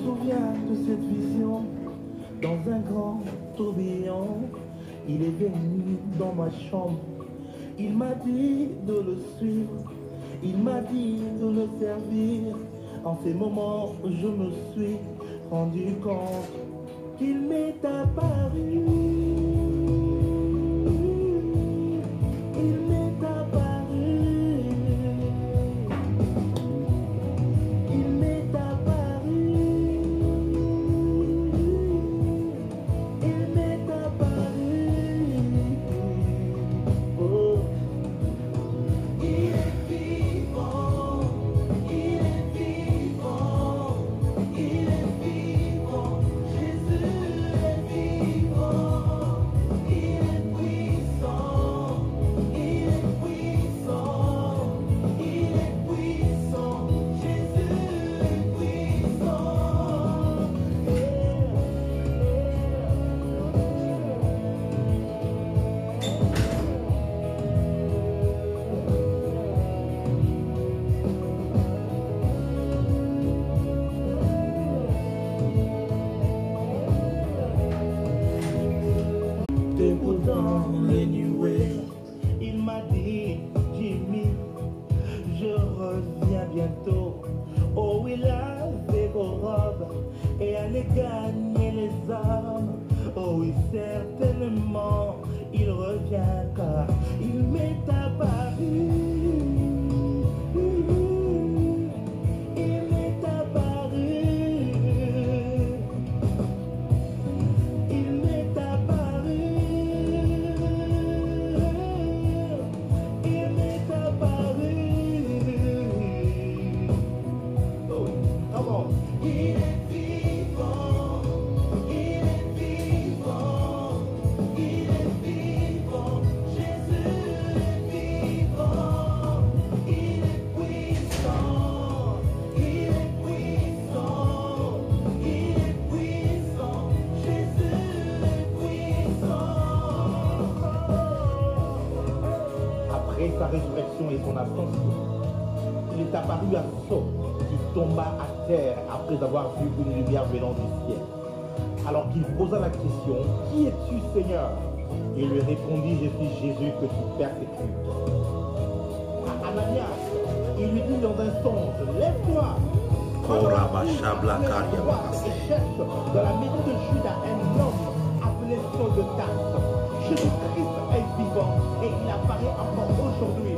souviens de cette vision dans un grand tourbillon. Il est venu dans ma chambre. Il m'a dit de le suivre. Il m'a dit de le servir. En ces moments, je me suis rendu compte qu'il m'est apparu. Il m'est apparu. Il m'est apparu. Il m'est apparu. Oh. Il est vivant. Il est vivant. Il est vivant. Jésus est vivant. Il est puissant. Il est puissant. Il est puissant. Jésus est puissant. Déposant les nuées, il m'a dit, Jimmy, je reviens bientôt. Oh, il avait vos robes et allait gagner les hommes. Oh oui, certainement, il revient car il m'est apparu. Il m'est apparu. Il m'est apparu. Il m'est apparu. Oh oui, come on. Il est vivant. Il est vivant. Il est vivant. Jésus est vivant. Il est puissant. Il est puissant. Il est puissant. Jésus est puissant. Après sa résurrection et son ascension, il est apparu à Saul, qui tomba à terre après avoir vu une lumière venant du ciel. Alors qu'il posa la question, qui es-tu, Seigneur? Il lui répondit, je suis Jésus que tu persécutes. À Ananias, il lui dit dans un songe, lève-toi. Et cherche dans la maison de Judas un homme appelé Saul de Tarse. Jésus-Christ est vivant et il apparaît encore aujourd'hui.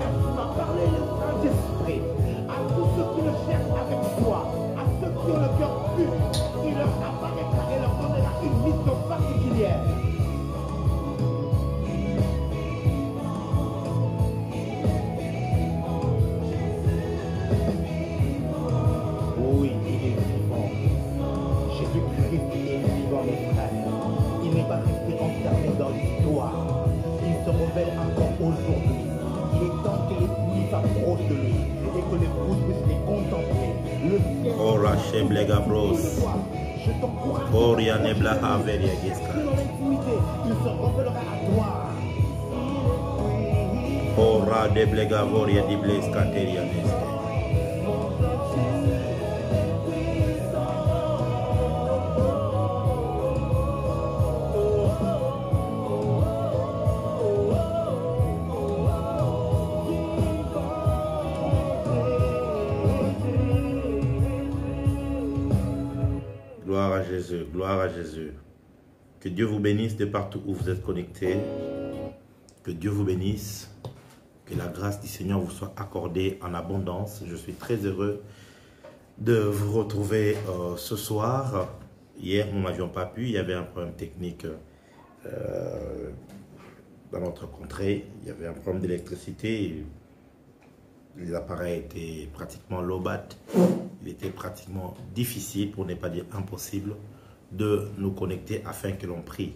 Ainsi m'a parlé le Saint-Esprit à tous ceux qui le cherchent avec foi, à ceux qui ont le cœur pur. Il leur apparaîtra et leur donnera une mission particulière. Oui, il est vivant. Jésus-Christ est vivant, mes frères. Il n'est pas resté enfermé dans l'histoire. Il se révèle encore aujourd'hui. Il est temps que l'Église s'approche de lui et que l'épouse puisse les contempler. Le ciel. Oh, Rachem Legabros. Je t'encourage. Oh, Rianebla Haveria Geska. Dans l'intimité, il se révélera à toi. Oh, Radeblegavoria di Blescateria Neske. Gloire à Jésus, gloire à Jésus. Que Dieu vous bénisse de partout où vous êtes connectés. Que Dieu vous bénisse. Que la grâce du Seigneur vous soit accordée en abondance. Je suis très heureux de vous retrouver ce soir. Hier, nous n'avions pas pu. Il y avait un problème technique dans notre contrée. Il y avait un problème d'électricité. Les appareils étaient pratiquement low-bat. Il était pratiquement difficile, pour ne pas dire impossible, de nous connecter afin que l'on prie.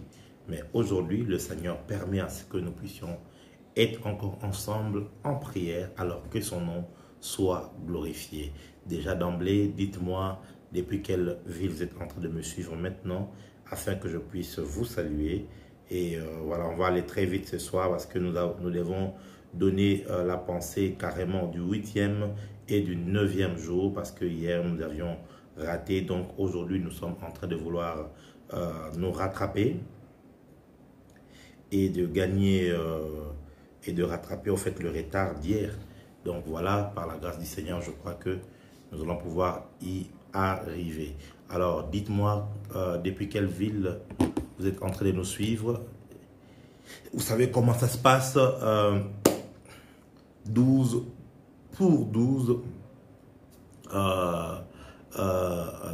Mais aujourd'hui, le Seigneur permet à ce que nous puissions être encore ensemble en prière, alors que son nom soit glorifié. Déjà d'emblée, dites-moi depuis quelle ville vous êtes en train de me suivre maintenant, afin que je puisse vous saluer. Et voilà, on va aller très vite ce soir parce que nous devons donner la pensée carrément du 8e et du 9e jour, parce que hier nous avions raté. Donc aujourd'hui, nous sommes en train de vouloir nous rattraper et de gagner et de rattraper au fait le retard d'hier. Donc voilà, par la grâce du Seigneur, je crois que nous allons pouvoir y arriver. Alors dites-moi depuis quelle ville vous êtes en train de nous suivre. Vous savez comment ça se passe, 12 pour 12,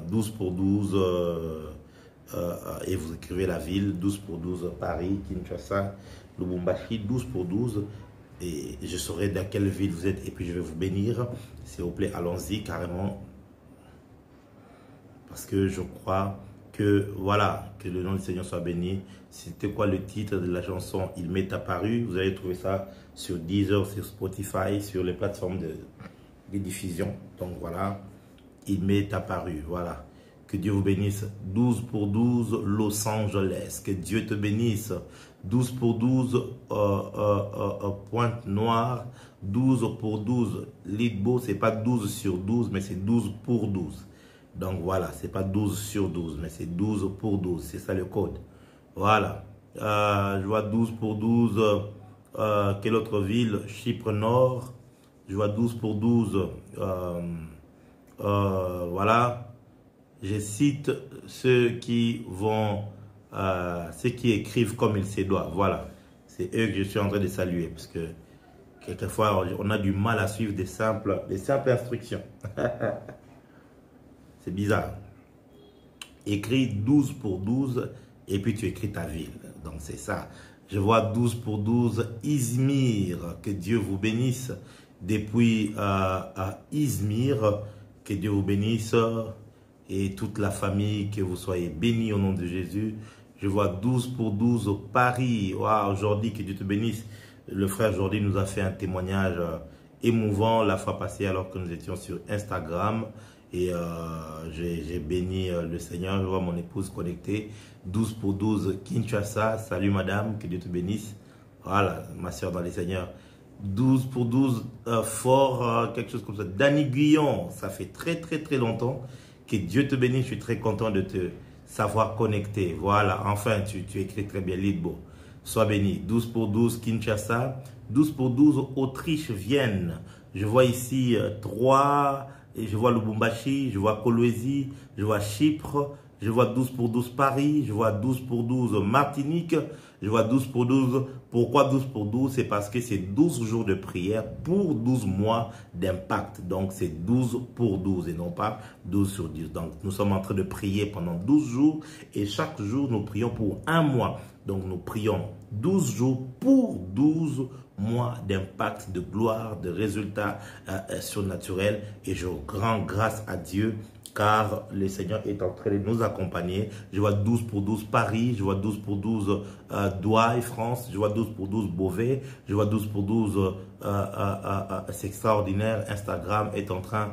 12 pour 12, et vous écrivez la ville, 12 pour 12 Paris, Kinshasa, Lubumbashi, 12 pour 12, et je saurai dans quelle ville vous êtes et puis je vais vous bénir. S'il vous plaît, allons-y carrément, parce que je crois que, voilà, que le nom du Seigneur soit béni. C'était quoi le titre de la chanson? Il m'est apparu. Vous allez trouver ça sur Deezer, sur Spotify, sur les plateformes de diffusion. Donc voilà, il m'est apparu. Voilà. Que Dieu vous bénisse. 12 pour 12, Los Angeles. Que Dieu te bénisse. 12 pour 12, Pointe-Noire. 12 pour 12, Lidbo. C'est pas 12 sur 12, mais c'est 12 pour 12. Donc voilà, c'est pas 12 sur 12, mais c'est 12 pour 12. C'est ça le code. Voilà. Je vois 12 pour 12. Quelle autre ville? Chypre Nord. Je vois 12 pour 12. Voilà. Je cite ceux qui vont, ceux qui écrivent comme il se doit. Voilà. C'est eux que je suis en train de saluer. Parce que quelquefois, on a du mal à suivre des simples instructions. C'est bizarre. Écris 12 pour 12 et puis tu écris ta ville. Donc c'est ça. Je vois 12 pour 12 Izmir. Que Dieu vous bénisse. Depuis Izmir, que Dieu vous bénisse. Et toute la famille, que vous soyez bénis au nom de Jésus. Je vois 12 pour 12 Paris. Wow, aujourd'hui, que Dieu te bénisse. Le frère aujourd'hui nous a fait un témoignage émouvant la fois passée alors que nous étions sur Instagram. Et j'ai béni le Seigneur. Je vois mon épouse connectée. 12 pour 12 Kinshasa. Salut madame, que Dieu te bénisse. Voilà, ma soeur dans les Seigneurs. 12 pour 12 Fort, quelque chose comme ça. Danny Guyon, ça fait très longtemps. Que Dieu te bénisse. Je suis très content de te savoir connecté. Voilà, enfin tu écris très bien. Lidbo, sois béni. 12 pour 12 Kinshasa. 12 pour 12 Autriche, Vienne. Je vois ici 3... Et je vois Lubumbashi, je vois Kolwezi, je vois Chypre, je vois 12 pour 12 Paris, je vois 12 pour 12 Martinique, je vois 12 pour 12. Pourquoi 12 pour 12? C'est parce que c'est 12 jours de prière pour 12 mois d'impact. Donc c'est 12 pour 12 et non pas 12 sur 10. Donc nous sommes en train de prier pendant 12 jours et chaque jour nous prions pour un mois. Donc nous prions 12 jours pour 12 mois d'impact, de gloire, de résultats surnaturels. Et je rends grâce à Dieu car le Seigneur est en train de nous accompagner. Je vois 12 pour 12 Paris, je vois 12 pour 12 Douai, France, je vois 12 pour 12 Beauvais, je vois 12 pour 12, c'est extraordinaire. Instagram est en train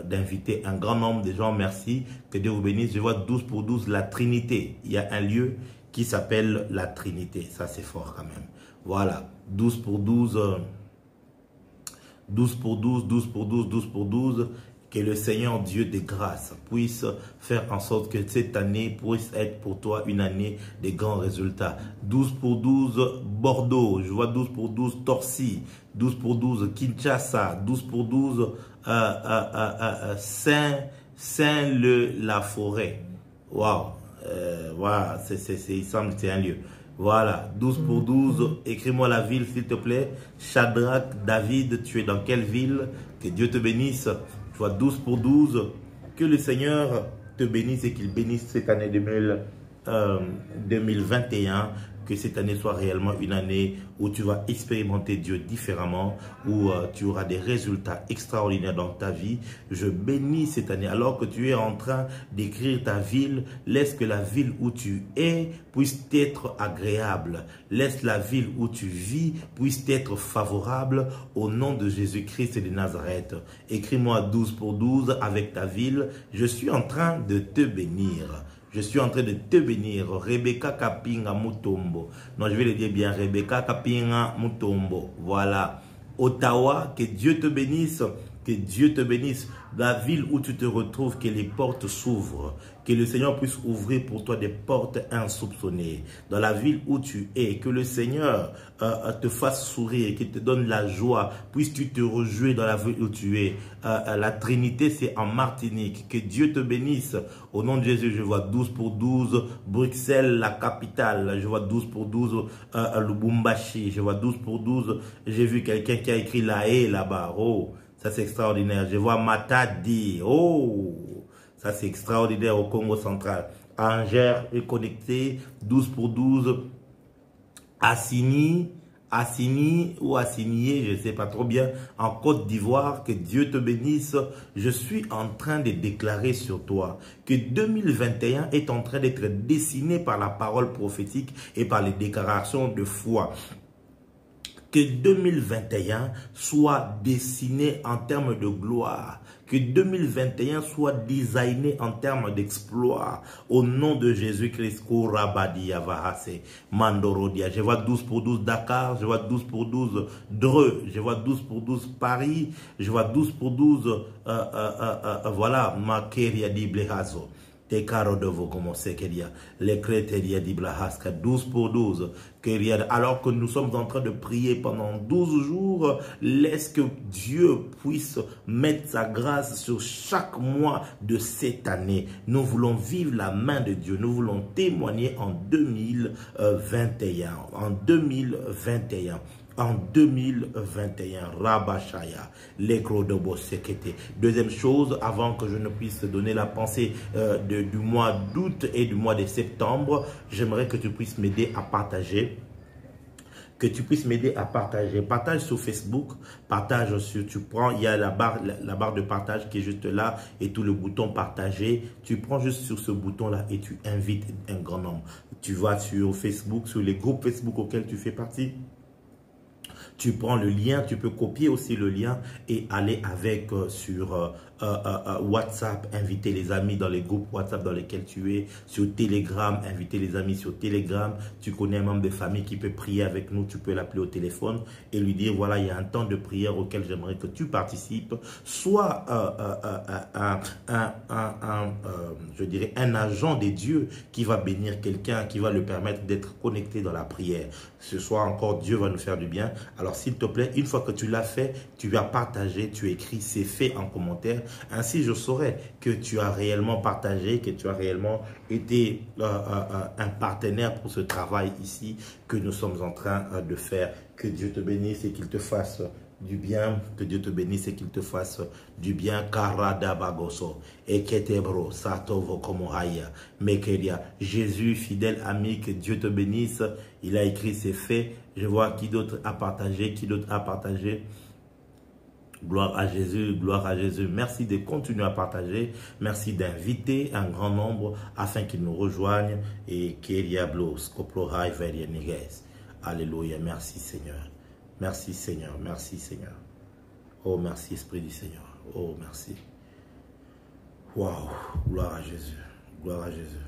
d'inviter un grand nombre de gens, merci, que Dieu vous bénisse. Je vois 12 pour 12 la Trinité, il y a un lieu qui s'appelle la Trinité, ça c'est fort quand même. Voilà, 12 pour 12, 12 pour 12, 12 pour 12, 12 pour 12. Que le Seigneur Dieu de grâce puisse faire en sorte que cette année puisse être pour toi une année de grands résultats. 12 pour 12 Bordeaux, je vois 12 pour 12 Torcy, 12 pour 12 Kinshasa, 12 pour 12 Saint-Le-la-Forêt. Waouh, voilà, il semble que c'est un lieu. Voilà, 12 pour 12, écris-moi la ville s'il te plaît. Shadrach, David, tu es dans quelle ville? Que Dieu te bénisse. Je vois 12 pour 12, que le Seigneur te bénisse et qu'il bénisse cette année 2021. Que cette année soit réellement une année où tu vas expérimenter Dieu différemment, où tu auras des résultats extraordinaires dans ta vie. Je bénis cette année. Alors que tu es en train d'écrire ta ville, laisse que la ville où tu es puisse être agréable. Laisse la ville où tu vis puisse être favorable au nom de Jésus-Christ de Nazareth. Écris-moi 12 pour 12 avec ta ville. Je suis en train de te bénir. Je suis en train de te bénir. Rebecca Kapinga Mutombo. Non, je vais le dire bien. Rebecca Kapinga Mutombo. Voilà. Ottawa, que Dieu te bénisse. Que Dieu te bénisse. La ville où tu te retrouves, que les portes s'ouvrent. Que le Seigneur puisse ouvrir pour toi des portes insoupçonnées. Dans la ville où tu es, que le Seigneur te fasse sourire, qu'il te donne la joie. Puisses-tu te réjouir dans la ville où tu es. La Trinité, c'est en Martinique. Que Dieu te bénisse. Au nom de Jésus, je vois 12 pour 12, Bruxelles, la capitale. Je vois 12 pour 12, Lubumbashi. Je vois 12 pour 12. J'ai vu quelqu'un qui a écrit La Haye là-bas. Oh, ça c'est extraordinaire. Je vois Matadi. Oh, ça c'est extraordinaire au Congo central. Angers est connecté. 12 pour 12. Assini ou Assigné, je ne sais pas trop bien, en Côte d'Ivoire. Que Dieu te bénisse. Je suis en train de déclarer sur toi que 2021 est en train d'être dessiné par la parole prophétique et par les déclarations de foi. Que 2021 soit dessiné en termes de gloire. Que 2021 soit designé en termes d'exploit. Au nom de Jésus-Christ, Mandorodia. Je vois 12 pour 12 Dakar. Je vois 12 pour 12 Dreux. Je vois 12 pour 12 Paris. Je vois 12 pour 12 voilà, Makeria di Blehazo. Te caro de vous commencez qu'il y a les créteria d'Ibrahaska 12 pour 12 alors que nous sommes en train de prier pendant 12 jours, laisse que Dieu puisse mettre sa grâce sur chaque mois de cette année. Nous voulons vivre la main de Dieu, nous voulons témoigner en 2021, en 2021. En 2021, Rabashaya, l'écro de Bossekete. Deuxième chose, avant que je ne puisse donner la pensée du mois d'août et du mois de septembre, j'aimerais que tu puisses m'aider à partager. Que tu puisses m'aider à partager. Partage sur Facebook, partage sur, tu prends, il y a la barre de partage qui est juste là et tout le bouton partager. Tu prends juste sur ce bouton-là et tu invites un grand nombre. Tu vas sur Facebook, sur les groupes Facebook auxquels tu fais partie. Tu prends le lien, tu peux copier aussi le lien et aller avec sur WhatsApp, inviter les amis dans les groupes WhatsApp dans lesquels tu es, sur Telegram, inviter les amis sur Telegram. Tu connais un membre de famille qui peut prier avec nous, tu peux l'appeler au téléphone et lui dire voilà, il y a un temps de prière auquel j'aimerais que tu participes. Soit je dirais un agent des dieux qui va bénir quelqu'un, qui va le permettre d'être connecté dans la prière. Ce soir encore, Dieu va nous faire du bien. Alors s'il te plaît, une fois que tu l'as fait, tu vas partager, tu écris c'est fait en commentaire. Ainsi, je saurai que tu as réellement partagé, que tu as réellement été un partenaire pour ce travail ici que nous sommes en train de faire. Que Dieu te bénisse et qu'il te fasse du bien. Que Dieu te bénisse et qu'il te fasse du bien. Karadabagoso. Eketebro. Satovo Komohaya. Mekeria. Jésus, fidèle ami, que Dieu te bénisse. Il a écrit ses faits. Je vois qui d'autre a partagé, qui d'autre a partagé. Gloire à Jésus, gloire à Jésus. Merci de continuer à partager. Merci d'inviter un grand nombre afin qu'ils nous rejoignent. Et Keriablos, Koplohai, Verieniges. Alléluia. Merci Seigneur. Merci Seigneur. Merci Seigneur. Oh, merci Esprit du Seigneur. Oh, merci. Waouh. Gloire à Jésus. Gloire à Jésus.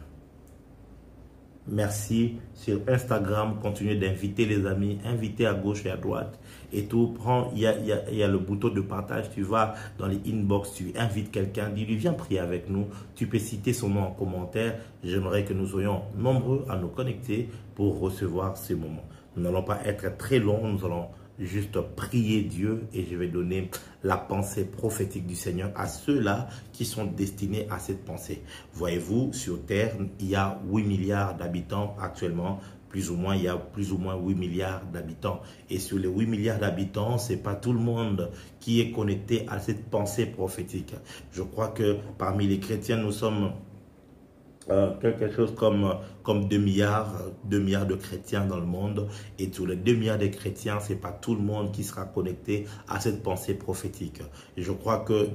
Merci. Sur Instagram, continuez d'inviter les amis, inviter à gauche et à droite et tout. Prends, il y a le bouton de partage, tu vas dans les inbox, tu invites quelqu'un, dis-lui viens prier avec nous. Tu peux citer son nom en commentaire. J'aimerais que nous soyons nombreux à nous connecter pour recevoir ce moment. Nous n'allons pas être très longs, nous allons juste prier Dieu et je vais donner la pensée prophétique du Seigneur à ceux-là qui sont destinés à cette pensée. Voyez-vous, sur Terre, il y a 8 milliards d'habitants actuellement. Plus ou moins, il y a plus ou moins 8 milliards d'habitants. Et sur les 8 milliards d'habitants, ce n'est pas tout le monde qui est connecté à cette pensée prophétique. Je crois que parmi les chrétiens, nous sommes quelque chose comme 2 milliards de chrétiens dans le monde. Et sur les 2 milliards de chrétiens, ce n'est pas tout le monde qui sera connecté à cette pensée prophétique. Et je crois que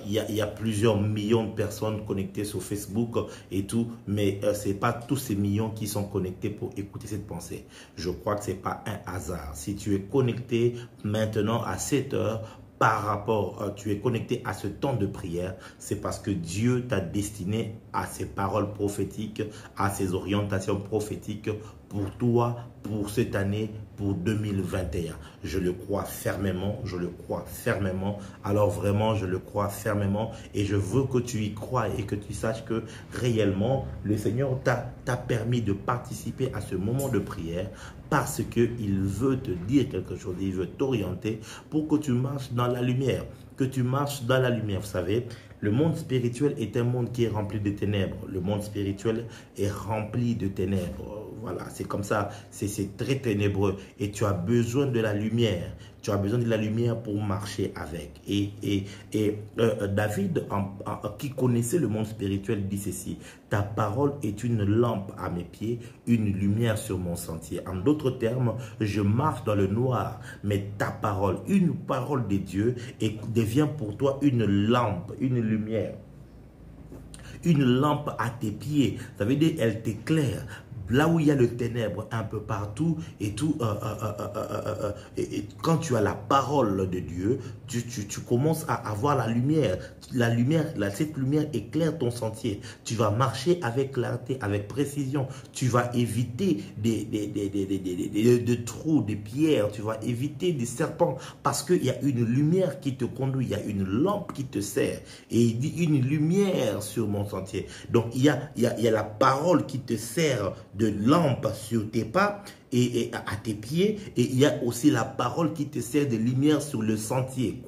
il y a plusieurs millions de personnes connectées sur Facebook et tout, mais ce n'est pas tous ces millions qui sont connectés pour écouter cette pensée. Je crois que ce n'est pas un hasard. Si tu es connecté maintenant à 7 heures, par rapport, tu es connecté à ce temps de prière, c'est parce que Dieu t'a destiné à ces paroles prophétiques, à ces orientations prophétiques pour toi, pour cette année, pour 2021. Je le crois fermement, je le crois fermement. Alors vraiment, je le crois fermement et je veux que tu y crois et que tu saches que réellement, le Seigneur t'a permis de participer à ce moment de prière parce qu'il veut te dire quelque chose, il veut t'orienter pour que tu marches dans la lumière, que tu marches dans la lumière. Vous savez, le monde spirituel est un monde qui est rempli de ténèbres. Le monde spirituel est rempli de ténèbres. Voilà, c'est comme ça, c'est très ténébreux. Et tu as besoin de la lumière. Tu as besoin de la lumière pour marcher avec. David, qui connaissait le monde spirituel, dit ceci: ta parole est une lampe à mes pieds, une lumière sur mon sentier. En d'autres termes, je marche dans le noir, mais ta parole, une parole de Dieu, devient pour toi une lampe, une lumière. Une lampe à tes pieds. Ça veut dire elle t'éclaire. Là où il y a le ténèbre un peu partout et tout, quand tu as la parole de Dieu, tu commences à avoir la lumière. Cette lumière éclaire ton sentier. Tu vas marcher avec clarté, avec précision. Tu vas éviter des trous, des pierres. Tu vas éviter des serpents parce qu'il y a une lumière qui te conduit. Il y a une lampe qui te sert. Et il dit une lumière sur mon sentier. Donc il y a la parole qui te sert de lampe sur tes pas et à tes pieds, et il y a aussi la parole qui te sert de lumière sur le sentier.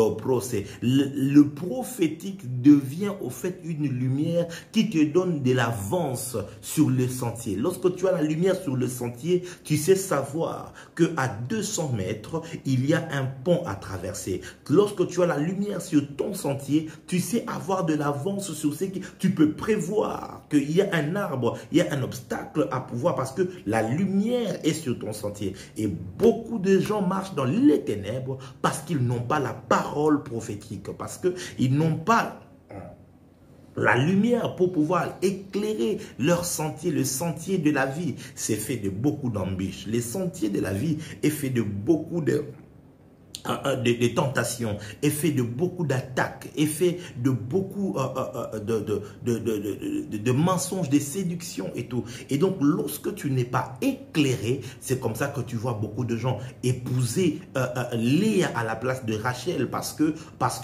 Le prophétique devient au fait une lumière qui te donne de l'avance sur le sentier. Lorsque tu as la lumière sur le sentier, tu sais savoir qu'à 200 mètres, il y a un pont à traverser. Lorsque tu as la lumière sur ton sentier, tu sais avoir de l'avance sur ce qui... Tu peux prévoir qu'il y a un arbre, il y a un obstacle à pouvoir parce que la lumière est sur ton sentier. Et beaucoup de gens marchent dans les ténèbres parce qu'ils n'ont pas la parole prophétique, parce qu'ils n'ont pas la lumière pour pouvoir éclairer leur sentier. Le sentier de la vie, c'est fait de beaucoup d'embûches. Le sentier de la vie est fait de beaucoup de tentations, est fait de beaucoup d'attaques, est fait de beaucoup de mensonges, de séductions et tout. Et donc, lorsque tu n'es pas éclairé, c'est comme ça que tu vois beaucoup de gens épouser Léa à la place de Rachel parce que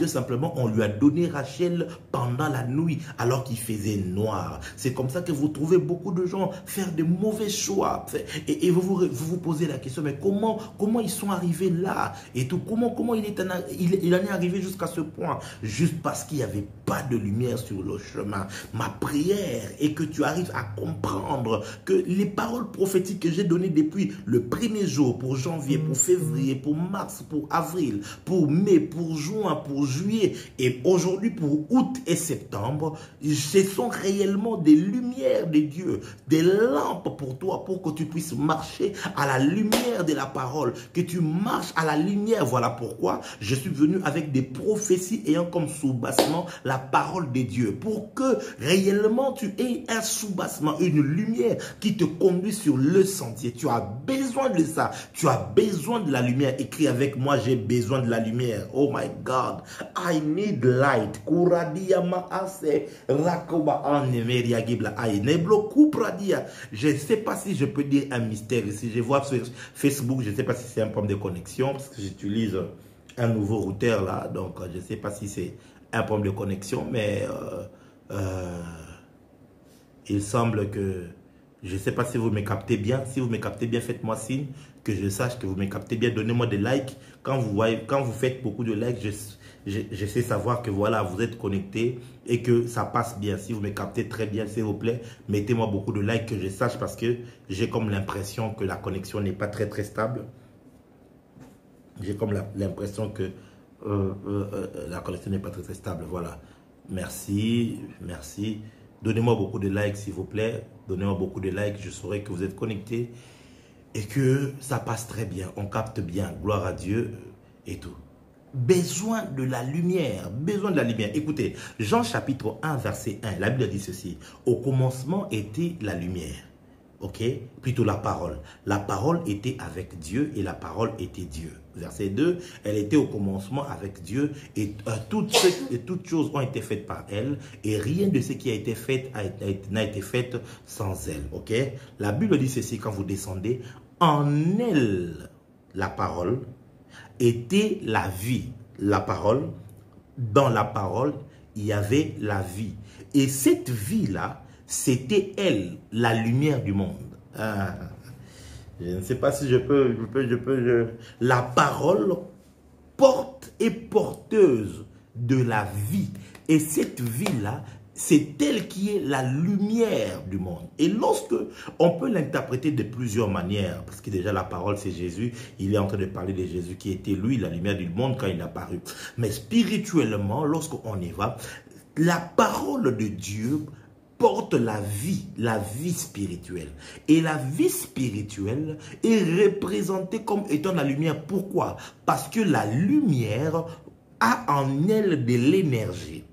simplement on lui a donné Rachel pendant la nuit alors qu'il faisait noir. C'est comme ça que vous trouvez beaucoup de gens faire de mauvais choix et vous vous posez la question, mais comment ils sont arrivés là et tout. Comment il en est arrivé jusqu'à ce point? Juste parce qu'il n'y avait pas de lumière sur le chemin. Ma prière est que tu arrives à comprendre que les paroles prophétiques que j'ai données depuis le premier jour, pour janvier, pour février, pour mars, pour avril, pour mai, pour juin, pour juillet, et aujourd'hui pour août et septembre, ce sont réellement des lumières de Dieu, des lampes pour toi, pour que tu puisses marcher à la lumière de la parole, que tu marches à la lumière. Voilà pourquoi je suis venu avec des prophéties ayant comme soubassement la parole de Dieu, pour que réellement tu aies un soubassement, une lumière qui te conduit sur le sentier. Tu as besoin de ça, tu as besoin de la lumière. Écris avec moi: j'ai besoin de la lumière. Oh my God, I need light. Je ne sais pas si je peux dire un mystère ici. Je vois sur Facebook, je ne sais pas si c'est un problème de connexion parce que j'utilise un nouveau routeur là, donc je ne sais pas si c'est un problème de connexion, mais il semble que, je ne sais pas si vous me captez bien. Si vous me captez bien, faites-moi signe que je sache que vous me captez bien. Donnez-moi des likes. Quand vous faites beaucoup de likes, je sais savoir que voilà, vous êtes connecté et que ça passe bien. Si vous me captez très bien, s'il vous plaît, mettez-moi beaucoup de likes que je sache, parce que j'ai comme l'impression que la connexion n'est pas très stable. J'ai comme l'impression que la connexion n'est pas très stable. Voilà. Merci. Donnez-moi beaucoup de likes, s'il vous plaît. Donnez-moi beaucoup de likes. Je saurai que vous êtes connectés et que ça passe très bien. On capte bien. Gloire à Dieu et tout. Besoin de la lumière. Besoin de la lumière. Écoutez, Jean chapitre 1, verset 1. La Bible dit ceci: au commencement était la lumière. ok? Plutôt la parole. La parole était avec Dieu et la parole était Dieu. Verset 2, elle était au commencement avec Dieu et toutes choses ont été faites par elle et rien de ce qui a été fait n'a été fait sans elle, ok? La Bible dit ceci quand vous descendez, en elle, la parole, était la vie. La parole, dans la parole, il y avait la vie. Et cette vie-là, c'était elle, la lumière du monde. Ah, je ne sais pas si je peux. La parole porte et porteuse de la vie. Et cette vie-là, c'est elle qui est la lumière du monde. Et lorsque on peut l'interpréter de plusieurs manières, parce que déjà la parole c'est Jésus, il est en train de parler de Jésus qui était lui la lumière du monde quand il est apparu. Mais spirituellement, lorsqu'on y va, la parole de Dieu porte la vie spirituelle. Et la vie spirituelle est représentée comme étant la lumière. Pourquoi? Parce que la lumière a en elle de l'énergie.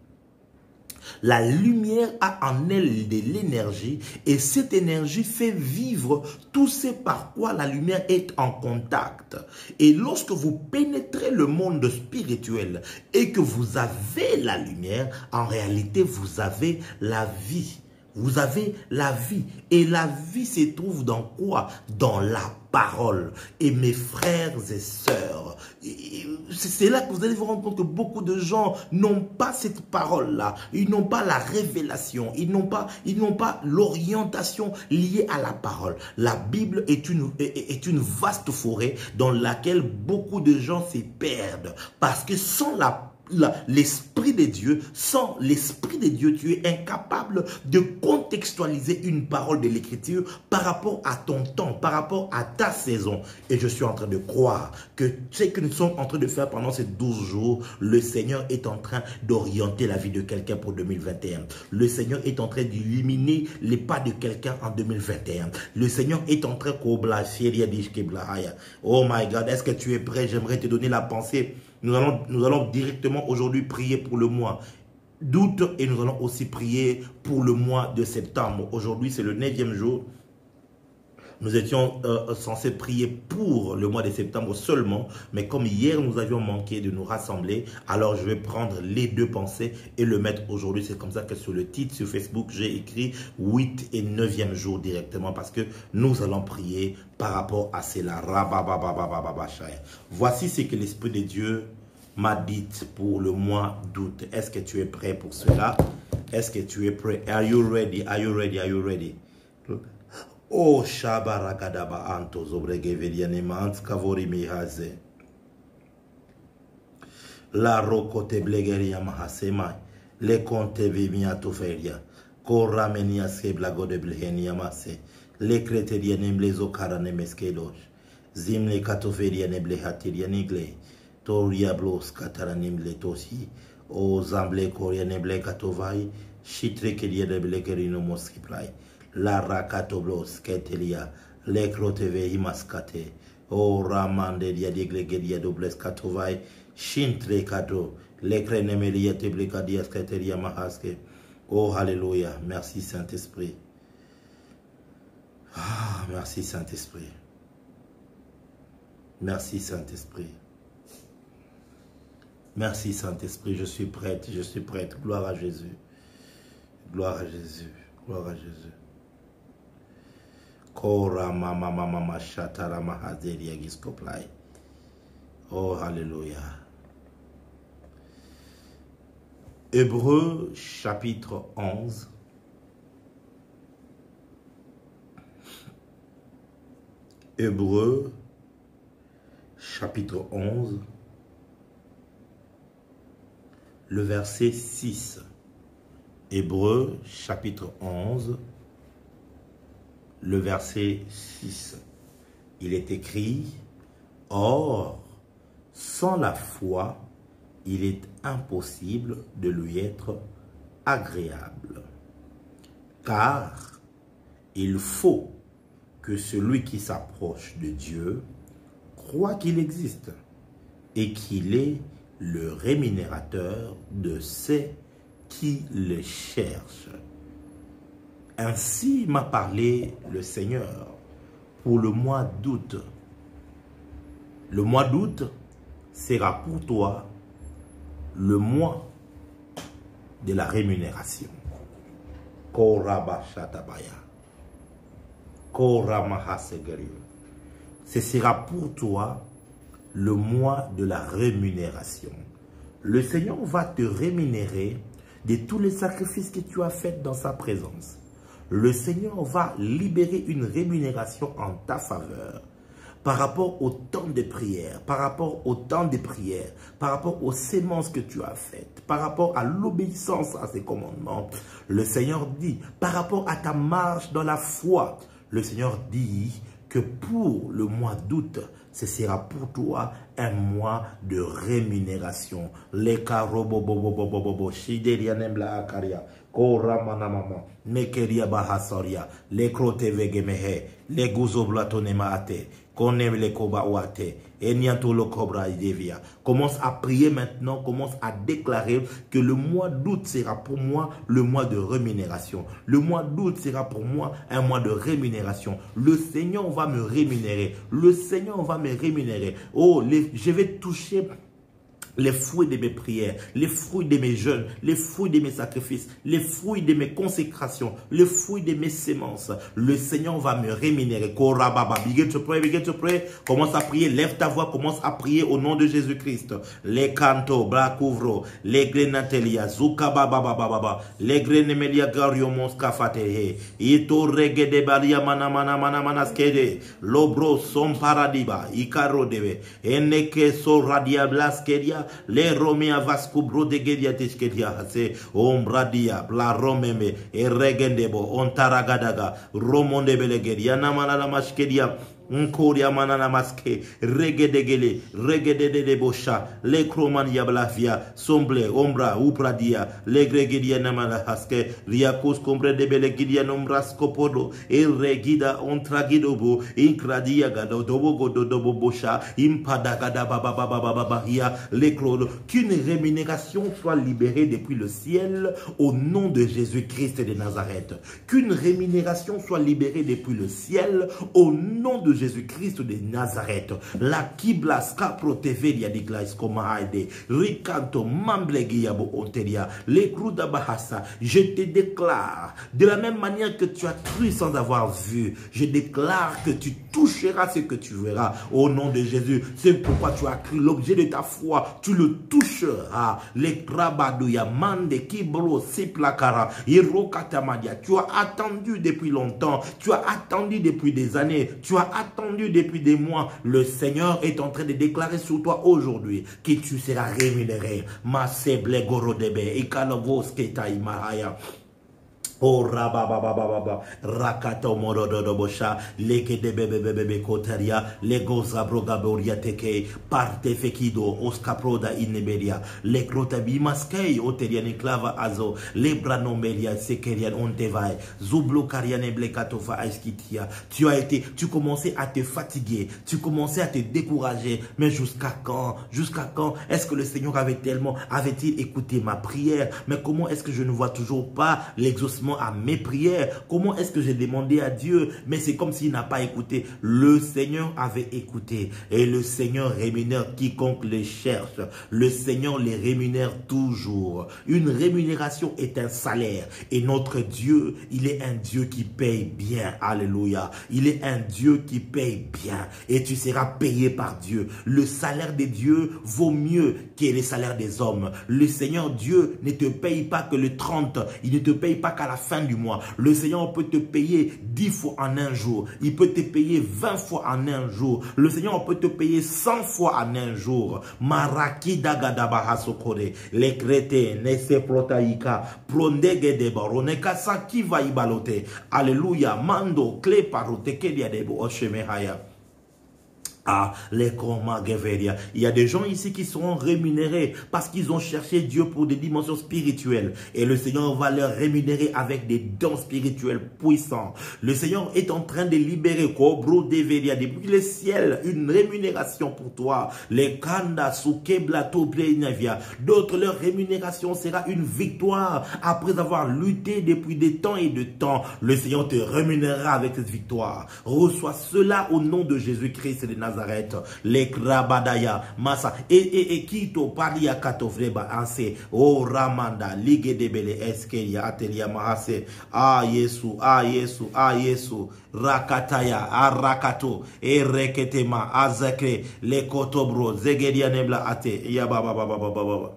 La lumière a en elle de l'énergie et cette énergie fait vivre tout ce par quoi la lumière est en contact. Et lorsque vous pénétrez le monde spirituel et que vous avez la lumière, en réalité vous avez la vie. Vous avez la vie. Et la vie se trouve dans quoi? Dans la parole. Et mes frères et sœurs, c'est là que vous allez vous rendre compte que beaucoup de gens n'ont pas cette parole-là. Ils n'ont pas la révélation. Ils n'ont pas l'orientation liée à la parole. La Bible est une vaste forêt dans laquelle beaucoup de gens se perdent. Parce que sans l'Esprit de Dieu, sans l'Esprit de Dieu, tu es incapable de contextualiser une parole de l'Écriture par rapport à ton temps, par rapport à ta saison. Et je suis en train de croire que ce que nous sommes en train de faire pendant ces 12 jours, le Seigneur est en train d'orienter la vie de quelqu'un pour 2021. Le Seigneur est en train d'illuminer les pas de quelqu'un en 2021. Le Seigneur est en train de... Oh my God, est-ce que tu es prêt? J'aimerais te donner la pensée. Nous allons directement aujourd'hui prier pour le mois d'août et nous allons aussi prier pour le mois de septembre. Aujourd'hui, c'est le 9e jour. Nous étions censés prier pour le mois de septembre seulement, mais comme hier nous avions manqué de nous rassembler, alors je vais prendre les deux pensées et le mettre aujourd'hui. C'est comme ça que sur le titre sur Facebook, j'ai écrit 8 et 9e jour directement parce que nous allons prier par rapport à cela. Voici ce que l'Esprit de Dieu m'a dit pour le mois d'août. Est-ce que tu es prêt pour cela? Est-ce que tu es prêt? Are you ready? Are you ready? Are you ready? Oh, Shabaragadaba Anto Zobregeveliane Mans Kavori Mihaze. La Rokote Blegeria Mahasema. Le Conte Vimia Toferia. Koramenia Skeblago de Blehenia Masse. Le Creterianem les Okarane Meskedosh. Zimle Katoferiane Blehatirianigle. Toria Blos Kataranim Letosi. O Zamble Koriane Blekatovai. Chitre Kelia de Blegerino Moskiplai. La rakatoblos ketelia le kroteve himaskate o ramande dia diglegedia dobles katovai shintre kato le krenemelia teblekadia sketelia mahaske. Oh alléluia, merci Saint-Esprit. Ah, merci Saint-Esprit. Merci Saint-Esprit. Merci Saint-Esprit, je suis prête, je suis prête. Gloire à Jésus. Gloire à Jésus. Gloire à Jésus. Kora mama mama shatara mahaderia giskoplai. Oh, alléluia. Hébreux chapitre 11. Hébreux chapitre 11. Le verset 6. Hébreux chapitre 11. Le verset 6, il est écrit, « Or, sans la foi, il est impossible de lui être agréable. Car il faut que celui qui s'approche de Dieu croit qu'il existe et qu'il est le rémunérateur de ceux qui le cherchent. » Ainsi m'a parlé le Seigneur pour le mois d'août. Le mois d'août sera pour toi le mois de la rémunération. Ce sera pour toi le mois de la rémunération. Le Seigneur va te rémunérer de tous les sacrifices que tu as faits dans sa présence. Le Seigneur va libérer une rémunération en ta faveur par rapport au temps de prière, par rapport au temps de prière, par rapport aux sémences que tu as faites, par rapport à l'obéissance à ses commandements. Le Seigneur dit, par rapport à ta marche dans la foi, le Seigneur dit que pour le mois d'août, ce sera pour toi un mois de rémunération. Les karobobobobobobo, shiderianembla akaria, koramanamama, mekeria bahasoria, les krotevegemehe, les guzoblatonemaate, konem le kobaouate, enianto lo cobra idevia. Commence à prier maintenant, commence à déclarer que le mois d'août sera pour moi le mois de rémunération. Le mois d'août sera pour moi un mois de rémunération. Le Seigneur va me rémunérer. Le Seigneur va me rémunérer. Oh, je vais toucher les fruits de mes prières, les fruits de mes jeûnes, les fruits de mes sacrifices, les fruits de mes consécrations, les fruits de mes sémences. Le Seigneur va me rémunérer. Begin to pray, begin to pray. Commence à prier, lève ta voix, commence à prier au nom de Jésus-Christ. Les canto, bracouvro, les grenatelia, zuka baba baba baba, les grenemelia gario monskafatehe, ito rege de baria mana mana mana manaskede, lobro son paradiba, ikaro debe, eneke so radia blaskedia. Les Roméa Vasco Brodegedia Tishkedia Hase, Ombradia, Bla Romeme, et Regendebo, Ontaragadaga, Romonde Belegedia, Namana Mashkedia. Nkoria manana maske, regedegele, regedede de bosha, le kromania blavia, somble, ombra, upradia, le gregedia namana haske, riakos combre de belegidia nombrascopodo, el regida ontragidobo, incradia gado, dobo dobo bosha, impadagada babababababahia, le crodo, qu'une rémunération soit libérée depuis le ciel au nom de Jésus-Christ de Nazareth. Qu'une rémunération soit libérée depuis le ciel au nom de Jésus-Christ de Nazareth. La kiblaska protevelia di glais komaide. Rikanto mamblegiabo onteria. Les kruda bahasa. Je te déclare, de la même manière que tu as cru sans avoir vu, je déclare que tu toucheras ce que tu verras au nom de Jésus. C'est pourquoi tu as cru l'objet de ta foi, tu le toucheras. Les krabadouya mande kibro siplakara. Irokatamadia. Tu as attendu depuis longtemps, tu as attendu depuis des années, tu as attendu depuis des mois. Le Seigneur est en train de déclarer sur toi aujourd'hui que tu seras rémunéré. Maseble gorodebe ikalovoskeita imahaya. Oh rabababababa rakato morodo bosha leke de bebebebe kotaria legoza brogaboria teke parte fekido oskaproda ineberia le krotabi maskei oteriani clava azo le branomelia sekerian ontevai zublo kariane blekatofa aiskitia. Tu commençais à te fatiguer, tu commençais à te décourager, mais jusqu'à quand est-ce que le Seigneur avait-il écouté ma prière? Mais comment est-ce que je ne vois toujours pas l'exaucement à mes prières? Comment est-ce que j'ai demandé à Dieu, mais c'est comme s'il n'a pas écouté? Le Seigneur avait écouté et le Seigneur rémunère quiconque les cherche. Le Seigneur les rémunère toujours. Une rémunération est un salaire et notre Dieu, il est un Dieu qui paye bien. Alléluia. Il est un Dieu qui paye bien et tu seras payé par Dieu. Le salaire de Dieu vaut mieux que les salaires des hommes. Le Seigneur Dieu ne te paye pas que le 30, il ne te paye pas qu'à la fin du mois. Le Seigneur peut te payer 10 fois en un jour. Il peut te payer 20 fois en un jour. Le Seigneur peut te payer 100 fois en un jour. Maraki dagadaba sokore. Les crétés, nese protaïka, prondege de baroneka saki va ibalote. Alléluia. Mando, clé parote, kelia debo oshemehaya. Ah, les Koma Geveria. Il y a des gens ici qui seront rémunérés parce qu'ils ont cherché Dieu pour des dimensions spirituelles. Et le Seigneur va leur rémunérer avec des dons spirituels puissants. Le Seigneur est en train de libérer Kobro Deveria depuis le ciel une rémunération pour toi. Les Kanda Sukeblato Plenavia. D'autres, leur rémunération sera une victoire après avoir lutté depuis des temps et de temps. Le Seigneur te rémunérera avec cette victoire. Reçois cela au nom de Jésus-Christ de Nazareth. Les Krabadaya, Massa, et Kito, Palia Katofreba, Anse, O Ramanda, Ligue de Bele, Eskeria, Atelia Mahase, Ah Yesu, Ah Yesu, Ah Yesu, Rakataya, Arakato, Ereketema, Azakre, Les Kotobro, Zegeria Nebla Ate, Yababa.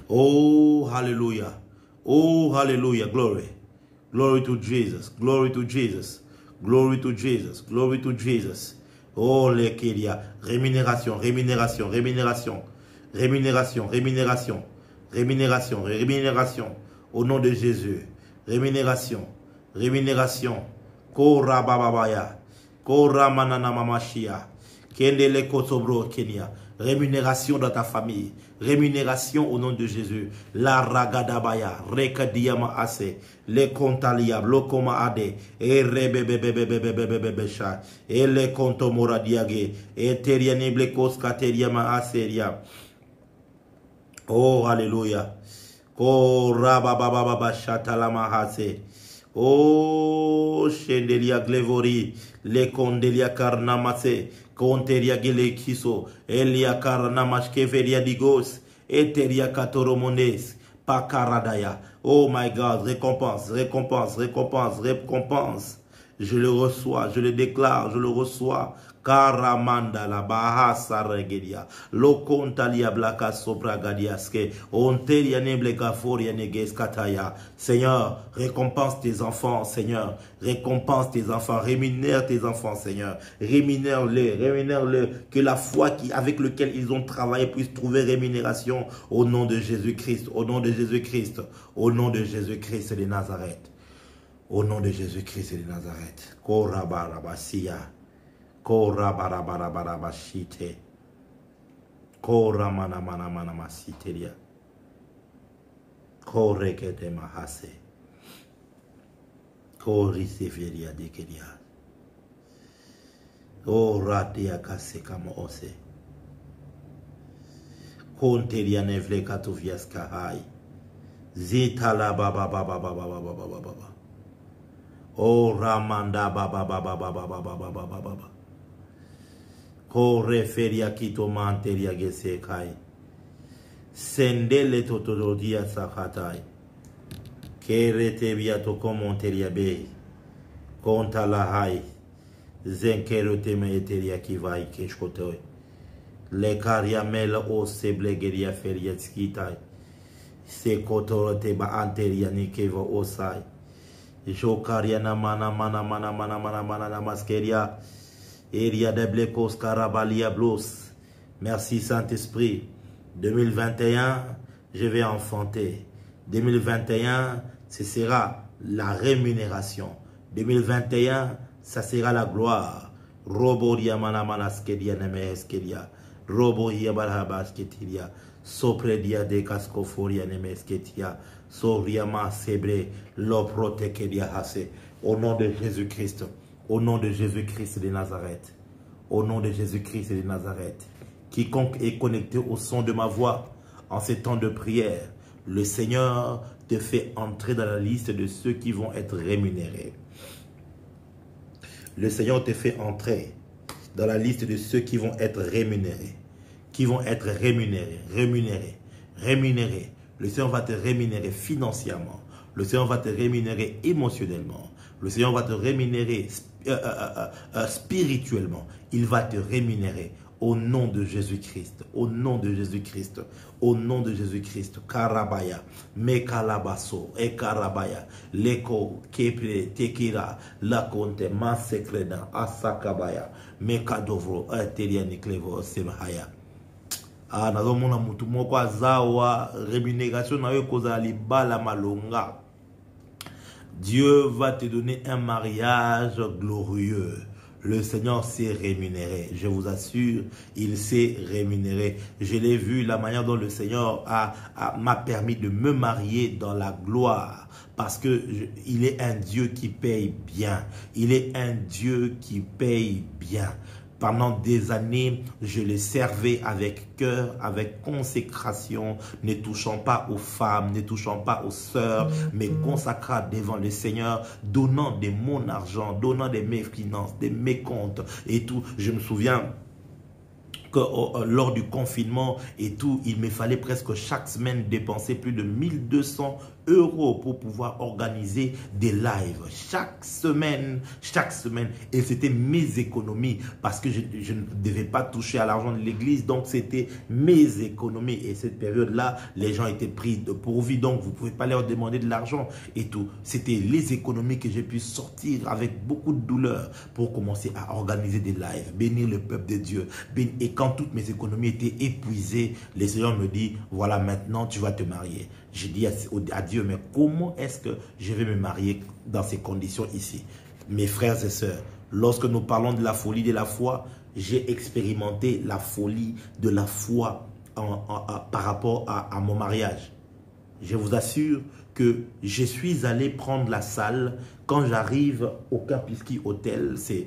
Oh, hallelujah. Oh, hallelujah. Glory. Glory to Jesus. Glory to Jesus. Glory to Jesus. Glory to Jesus. Oh, les Kélia. Rémunération, rémunération, rémunération. Rémunération, rémunération. Rémunération, rémunération. Au nom de Jésus. Rémunération. Rémunération. Kora bababaya. Kora manana mamashia. Kendele kosobro Kenya. Rémunération dans ta famille. Rémunération au nom de Jésus. La ragadabaya. Rekadiyama ase. Les contalia. Blokoma ade. Et rebebebebebebebebebesha. Et les contomora diage. Et teriani blekos kateriama aseria. Oh, alléluia. Oh, rababababa shatalama hase. Oh, Shendelia Glevori, le Condelia Carnamase, Conteria Gele Kiso, Elia Carnamash Keveria Digos, Eteria Katoromones, Pakaradaya. Oh my God, récompense, récompense, récompense, récompense. Je le reçois, je le déclare, je le reçois. Karamanda la bahasa regedia. Lo contalia blaka sopra gadiaske. Onteria neblega foria neges kataya. Seigneur, récompense tes enfants, Seigneur. Récompense tes enfants. Rémunère tes enfants, Seigneur. Rémunère-les, rémunère-les. Que la foi avec laquelle ils ont travaillé puisse trouver rémunération au nom de Jésus-Christ. Au nom de Jésus-Christ. Au nom de Jésus-Christ de Nazareth. Au nom de Jésus-Christ de Nazareth. Korabarabasia. Kora bara bara bara bashite. Kora mana mana mana masiteria. Kore kete mahase. Kori seferia dekeria. Ora dia kase kama ose. Konteria nevle katovias kahai. Zitala baba baba baba baba baba baba. Oh Ramanda baba baba baba baba baba baba. Kore feria kito manteria gesekai. Sendele totorodia sakatai. Kere te viato komonteria be. Konta la hai. Zenkero teme eteria kivai keshkotoi. Le karia mela o seblegeria feria skitai. Se kotoro te ba anteria nikeva osai. Jokaria na mana mana mana mana mana mana na maskeria. Eria de Blekos Karabalia Blos. Merci Saint-Esprit. 2021, je vais enfanter. 2021, ce sera la rémunération. 2021, ça sera la gloire. Robo Diamana Manaskedia Nemeskedia. Robo Yabalhabasketia. Sopredia de Cascoforia Nemesketia. Soriama Sebre. Loprotekedia Hase. Au nom de Jésus-Christ. Au nom de Jésus-Christ de Nazareth. Au nom de Jésus-Christ de Nazareth. Quiconque est connecté au son de ma voix en ces temps de prière, le Seigneur te fait entrer dans la liste de ceux qui vont être rémunérés. Le Seigneur te fait entrer dans la liste de ceux qui vont être rémunérés. Qui vont être rémunérés. Rémunérés. Le Seigneur va te rémunérer financièrement. Le Seigneur va te rémunérer émotionnellement. Le Seigneur va te rémunérer spirituellement. Il va te rémunérer au nom de Jésus-Christ. Au nom de Jésus-Christ. Au nom de Jésus-Christ. Karabaya. Mekalabaso. Ekarabaya. Leko. Kepre. Tekira. Lakonte. Masekreda. Asakabaya. Mekadovro. Terianiklevo. Semhaya. Ah, nazomona mutu moko azawa rémunération na yo kozali bala malonga. Dieu va te donner un mariage glorieux. le Seigneur s'est rémunéré. Je vous assure, il s'est rémunéré. Je l'ai vu, la manière dont le Seigneur m'a permis de me marier dans la gloire. Parce que il est un Dieu qui paye bien. Il est un Dieu qui paye bien. Pendant des années, je les servais avec cœur, avec consécration, ne touchant pas aux femmes, ne touchant pas aux sœurs, mais consacrant devant le Seigneur, donnant de mon argent, donnant de mes finances, de mes comptes et tout. Je me souviens que lors du confinement et tout, il me fallait presque chaque semaine dépenser plus de 1200 € pour pouvoir organiser des lives chaque semaine. Et c'était mes économies parce que je ne devais pas toucher à l'argent de l'église, donc c'était mes économies. Et cette période-là, les gens étaient pris de pourvu, donc vous ne pouvez pas leur demander de l'argent et tout. C'était les économies que j'ai pu sortir avec beaucoup de douleur pour commencer à organiser des lives, bénir le peuple de Dieu. Et quand toutes mes économies étaient épuisées, le Seigneur me dit, voilà, maintenant tu vas te marier. J'ai dit à Dieu, mais comment est-ce que je vais me marier dans ces conditions ici? Mes frères et sœurs, lorsque nous parlons de la folie de la foi, j'ai expérimenté la folie de la foi par rapport à mon mariage. Je vous assure que je suis allé prendre la salle quand j'arrive au Kempinski Hotel, c'est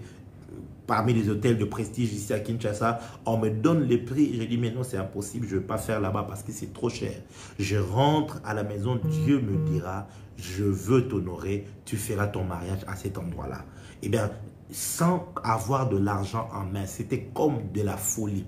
parmi les hôtels de prestige ici à Kinshasa, on me donne les prix. Je dis, mais non, c'est impossible, je ne vais pas faire là-bas parce que c'est trop cher. Je rentre à la maison, Dieu me dira, je veux t'honorer, tu feras ton mariage à cet endroit-là. Eh bien, sans avoir de l'argent en main, c'était comme de la folie.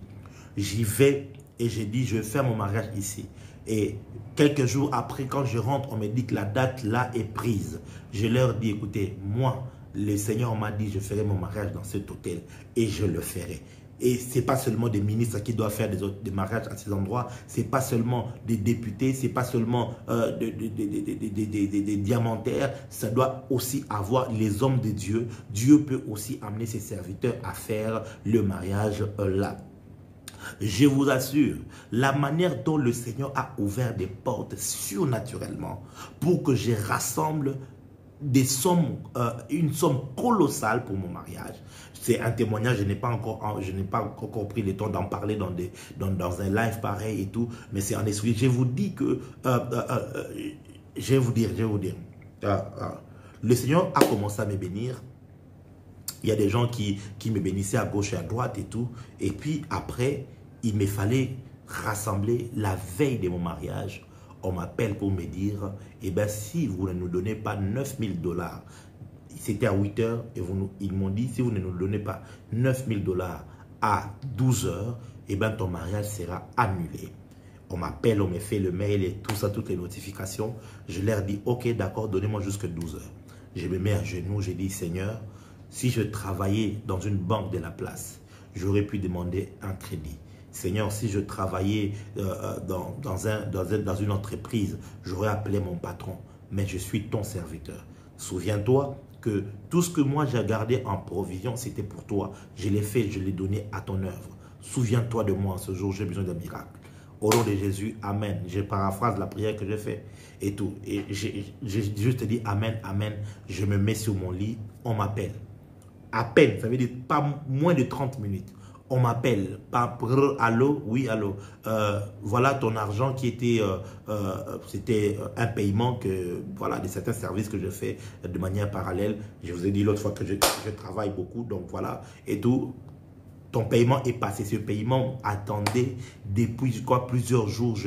J'y vais et j'ai dit, je vais faire mon mariage ici. Et quelques jours après, quand je rentre, on me dit que la date là est prise. Je leur dis, écoutez, moi, le Seigneur m'a dit, je ferai mon mariage dans cet hôtel et je le ferai. Et ce n'est pas seulement des ministres qui doivent faire des mariages à ces endroits, ce n'est pas seulement des députés, ce n'est pas seulement des diamantaires, ça doit aussi avoir les hommes de Dieu. Dieu peut aussi amener ses serviteurs à faire le mariage là. Je vous assure, la manière dont le Seigneur a ouvert des portes surnaturellement pour que je rassemble des sommes, une somme colossale pour mon mariage. C'est un témoignage, je n'ai pas encore pris le temps d'en parler dans un live pareil et tout, mais c'est en esprit. Je vous dis que, je vais vous dire, le Seigneur a commencé à me bénir. Il y a des gens qui me bénissaient à gauche et à droite et tout, et puis après, il me fallait rassembler la veille de mon mariage. On m'appelle pour me dire, eh bien, si vous ne nous donnez pas 9000 $, c'était à 8 h, et ils m'ont dit, si vous ne nous donnez pas 9000 $ à 12 h, eh bien, ton mariage sera annulé. On m'appelle, on me fait le mail et tout ça, toutes les notifications. Je leur dis, ok, d'accord, donnez-moi jusqu'à 12 h. Je me mets à genoux, j'ai dit, Seigneur, si je travaillais dans une banque de la place, j'aurais pu demander un crédit. Seigneur, si je travaillais dans une entreprise, j'aurais appelé mon patron, mais je suis ton serviteur. Souviens-toi que tout ce que moi j'ai gardé en provision, c'était pour toi. Je l'ai fait, je l'ai donné à ton œuvre. Souviens-toi de moi ce jour, j'ai besoin d'un miracle. Au nom de Jésus, Amen. Je paraphrase la prière que j'ai faite et tout. Et j'ai juste dit Amen, Amen. Je me mets sur mon lit, on m'appelle. À peine, ça veut dire pas moins de 30 minutes. On m'appelle, allô, oui, allô, voilà ton argent qui était, c'était un paiement que, voilà, de certains services que je fais de manière parallèle. Je vous ai dit l'autre fois que je travaille beaucoup, donc voilà, et tout. Ton paiement est passé. Ce paiement attendait depuis plusieurs jours.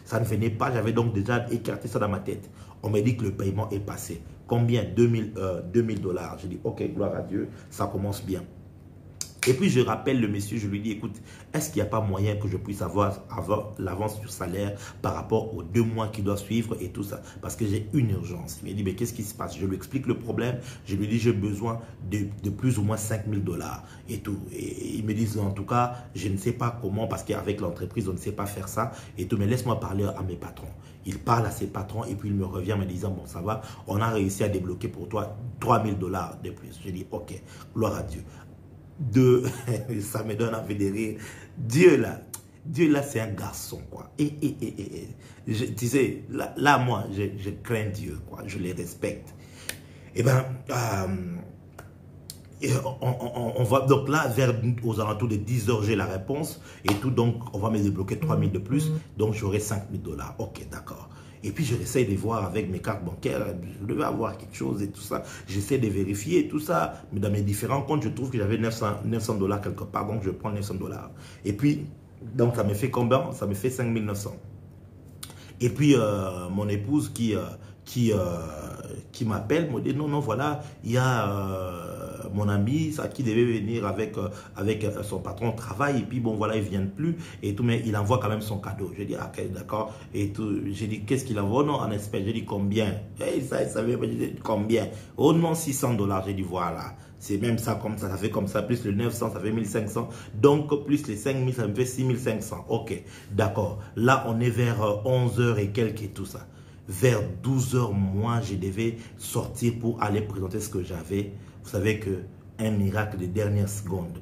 Ça ne venait pas, j'avais donc déjà écarté ça dans ma tête. On m'a dit que le paiement est passé. Combien? 2000 $. J'ai dit, ok, gloire à Dieu, ça commence bien. Et puis je rappelle le monsieur, je lui dis, écoute, est-ce qu'il n'y a pas moyen que je puisse avoir l'avance du salaire par rapport aux 2 mois qui doivent suivre et tout ça? Parce que j'ai une urgence. Il me dit, mais qu'est-ce qui se passe? Je lui explique le problème. Je lui dis, j'ai besoin de plus ou moins 5000 $ et tout. Et ils me disent, en tout cas, je ne sais pas comment, parce qu'avec l'entreprise, on ne sait pas faire ça et tout. Mais laisse-moi parler à mes patrons. Il parle à ses patrons et puis il me revient en me disant, bon, ça va, on a réussi à débloquer pour toi 3000 $ de plus. Je dis, ok, gloire à Dieu. Ça me donne envie de rire. Dieu là, c'est un garçon, quoi. Tu sais, là moi, je crains Dieu, quoi. Je les respecte. Et bien, Et on va donc là, aux alentours de 10 heures, j'ai la réponse et tout. Donc, on va me débloquer 3 000 de plus. Donc, j'aurai 5 000 $. Ok, d'accord. Et puis, j'essaie de voir avec mes cartes bancaires. Je devais avoir quelque chose et tout ça. J'essaie de vérifier tout ça. Mais dans mes différents comptes, je trouve que j'avais 900 $ quelque part. Donc, je prends 900 $. Et puis, donc, ça me fait combien? Ça me fait 5 900. Et puis, mon épouse qui m'appelle, me dit non, non, voilà, il y a mon ami ça, qui devait venir avec son patron au travail, et puis bon, voilà, il ne vient plus, et tout, mais il envoie quand même son cadeau. Je dis, ah, ok, d'accord, et tout, j'ai dit, qu'est-ce qu'il envoie? Non, en espèces, j'ai dit, combien? Et ça, il savait, j'ai dit, combien? Oh non, 600 $, j'ai dit, voilà. C'est même ça, comme ça fait comme ça, plus le 900, ça fait 1500. Donc, plus les 5000, ça me fait 6500. Ok, d'accord. Là, on est vers 11 h et quelques et tout ça. Vers 12 h, moi, je devais sortir pour aller présenter ce que j'avais. Vous savez que un miracle de dernière seconde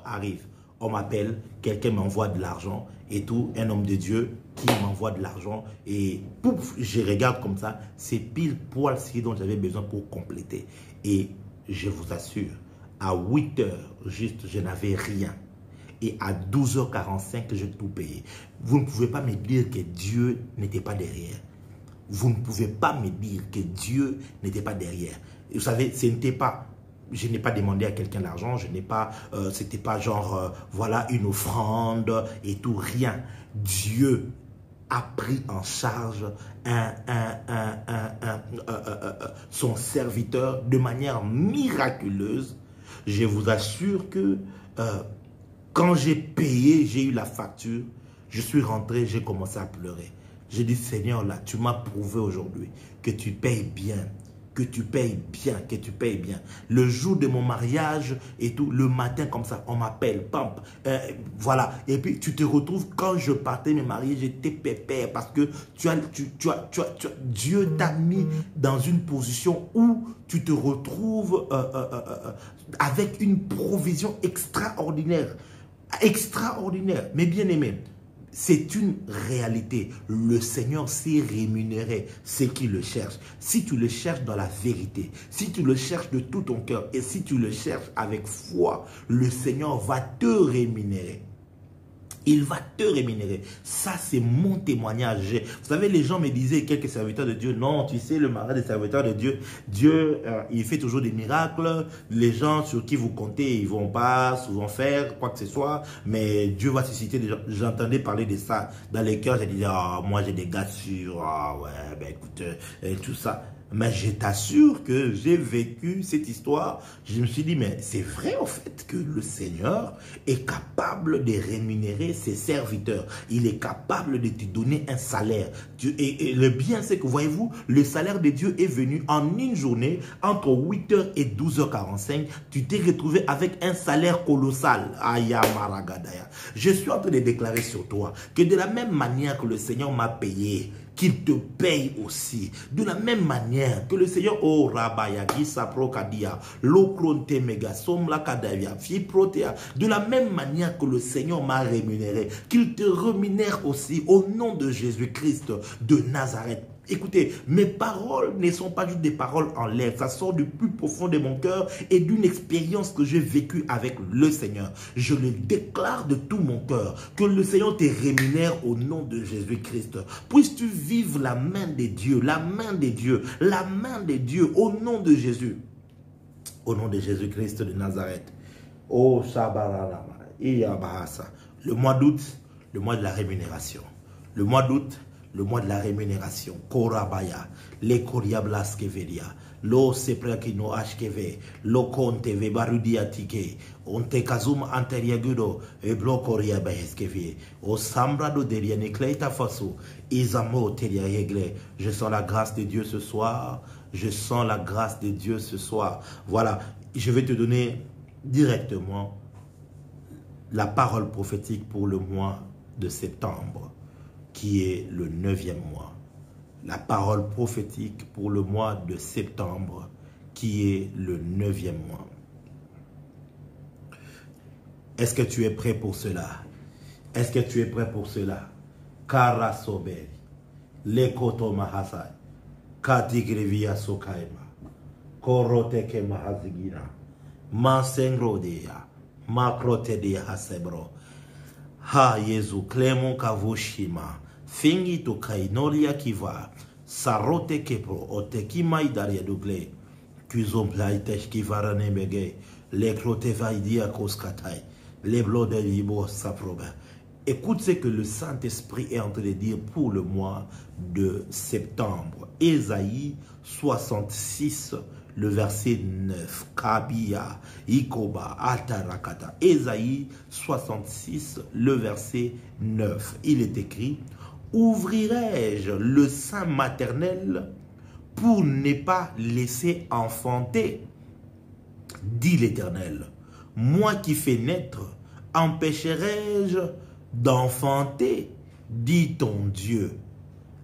arrive. On m'appelle, quelqu'un m'envoie de l'argent et tout. Un homme de Dieu qui m'envoie de l'argent et pouf, je regarde comme ça. C'est pile poil ce dont j'avais besoin pour compléter. Et je vous assure, à 8 h juste, je n'avais rien. Et à 12 h 45, j'ai tout payé. Vous ne pouvez pas me dire que Dieu n'était pas derrière. Vous ne pouvez pas me dire que Dieu n'était pas derrière. Vous savez, ce n'était pas... Je n'ai pas demandé à quelqu'un l'argent, je n'ai pas... c'était pas genre, voilà, une offrande et tout, rien. Dieu a pris en charge son serviteur de manière miraculeuse. Je vous assure que quand j'ai payé, j'ai eu la facture, je suis rentré, j'ai commencé à pleurer. J'ai dit, Seigneur, là, tu m'as prouvé aujourd'hui que tu payes bien, que tu payes bien, que tu payes bien. Le jour de mon mariage et tout, le matin comme ça, on m'appelle, pamp, voilà. Et puis, tu te retrouves, quand je partais me marier, j'étais pépère parce que Dieu t'a mis dans une position où tu te retrouves avec une provision extraordinaire. Extraordinaire, mais bien aimé. C'est une réalité. Le Seigneur sait rémunérer ceux qui le cherchent. Si tu le cherches dans la vérité, si tu le cherches de tout ton cœur et si tu le cherches avec foi, le Seigneur va te rémunérer. Il va te rémunérer. Ça, c'est mon témoignage. Vous savez, les gens me disaient, quelques serviteurs de Dieu, non, tu sais, le mari des serviteurs de Dieu, Dieu, il fait toujours des miracles. Les gens sur qui vous comptez, ils ne vont pas souvent faire quoi que ce soit, mais Dieu va susciter des gens. J'entendais parler de ça dans les cœurs. J'ai dit, ah, moi, j'ai des gars sûrs. Ah, ouais, ben écoute, tout ça. Mais je t'assure que j'ai vécu cette histoire. Je me suis dit, mais c'est vrai en fait que le Seigneur est capable de rémunérer ses serviteurs. Il est capable de te donner un salaire. Et le bien, c'est que, voyez-vous, le salaire de Dieu est venu en une journée, entre 8 h et 12 h 45. Tu t'es retrouvé avec un salaire colossal. Aya Maragadaya. Je suis en train de déclarer sur toi que de la même manière que le Seigneur m'a payé, qu'il te paye aussi. De la même manière que le Seigneur, oh Rabayagi Saprokadia, Lokronte Mega, Somla Kadavia, Fiprotea, de la même manière que le Seigneur m'a rémunéré, qu'il te rémunère aussi au nom de Jésus-Christ de Nazareth. Écoutez, mes paroles ne sont pas juste des paroles en l'air. Ça sort du plus profond de mon cœur et d'une expérience que j'ai vécue avec le Seigneur. Je le déclare de tout mon cœur. Que le Seigneur te rémunère au nom de Jésus-Christ. Puisses-tu vivre la main de Dieu, la main de Dieu, la main de Dieu au nom de Jésus. Au nom de Jésus-Christ de Nazareth. Oh, Shabaranama, Iyabahasa. Le mois d'août, le mois de la rémunération. Le mois d'août, le mois de la rémunération. Korabaya, les Koriablas Keveria, lo Seprakino Ashkeve, lo Konteve Barudiatike, Onte Kazum Anteriagudo, et Blokoria Beheskeve, o Sambrado Deriane Kleita Faso, Isamo Teria Yegle. Je sens la grâce de Dieu ce soir. Je sens la grâce de Dieu ce soir. Voilà, je vais te donner directement la parole prophétique pour le mois de septembre, qui est le 9e mois. La parole prophétique pour le mois de septembre, qui est le 9e mois. Est-ce que tu es prêt pour cela? Est-ce que tu es prêt pour cela? Karasoberi, Lekoto Mahasai, Katigrevia Sokaima, Koroteke Mahazigina, Mansengrodia, Makrotedea Hasebro. Ha Yesu, Clément Kavushima, Fingi to Kainoria Kiva, Sarote Kepo, Otekima Idaria Dougle, Kuzom Plaitesh Kivarane Bege, les Clotevaidia Koskatai, les blocs de Libo Saproba. Écoute ce que le Saint-Esprit est en train de dire pour le mois de septembre. Ésaïe 66, le verset 9. Kabia, Ikoba, Atarakata. Ésaïe 66, le verset 9. Il est écrit: ouvrirai-je le sein maternel pour ne pas laisser enfanter, dit l'Éternel. Moi qui fais naître, empêcherai-je d'enfanter, dit ton Dieu.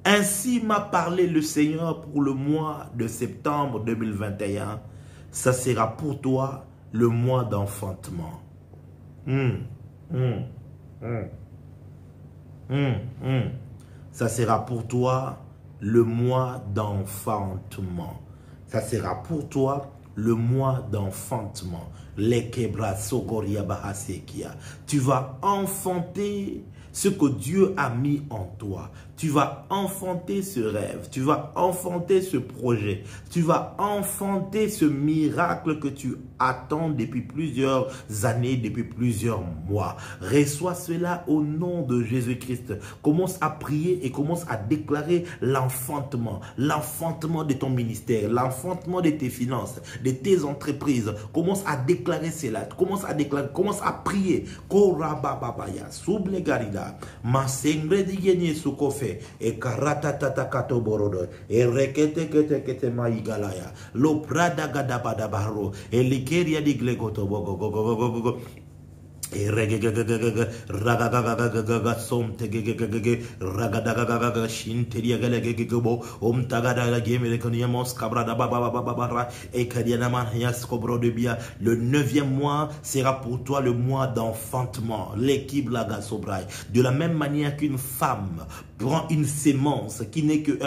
Ainsi m'a parlé le Seigneur pour le mois de septembre 2021. Ça sera pour toi le mois d'enfantement. Ça sera pour toi le mois d'enfantement. Ça sera pour toi le mois d'enfantement. Tu vas enfanter ce que Dieu a mis en toi. Tu vas enfanter ce rêve, tu vas enfanter ce projet, tu vas enfanter ce miracle que tu attends depuis plusieurs années, depuis plusieurs mois. Reçois cela au nom de Jésus-Christ. Commence à prier et commence à déclarer l'enfantement de ton ministère, l'enfantement de tes finances, de tes entreprises. Commence à déclarer cela, commence à déclarer, commence à prier. Korabababaya, sublegarida, masengre digenye sukofe. Et karatatata katoborodo et rekete kete kete maigalaya lo prada gadabada baro et likeria di glegoto gogo et regegegegege ragagagagagaga somtegegegege ragadagagaga shinteria galegegebo omtagada gemele konyamos kabrada babababara et kadianaman yaskobro de bia. Le 9e mois sera pour toi le mois d'enfantement, l'équipe laga sobrai. De la même manière qu'une femme prend une sémence qui n'est que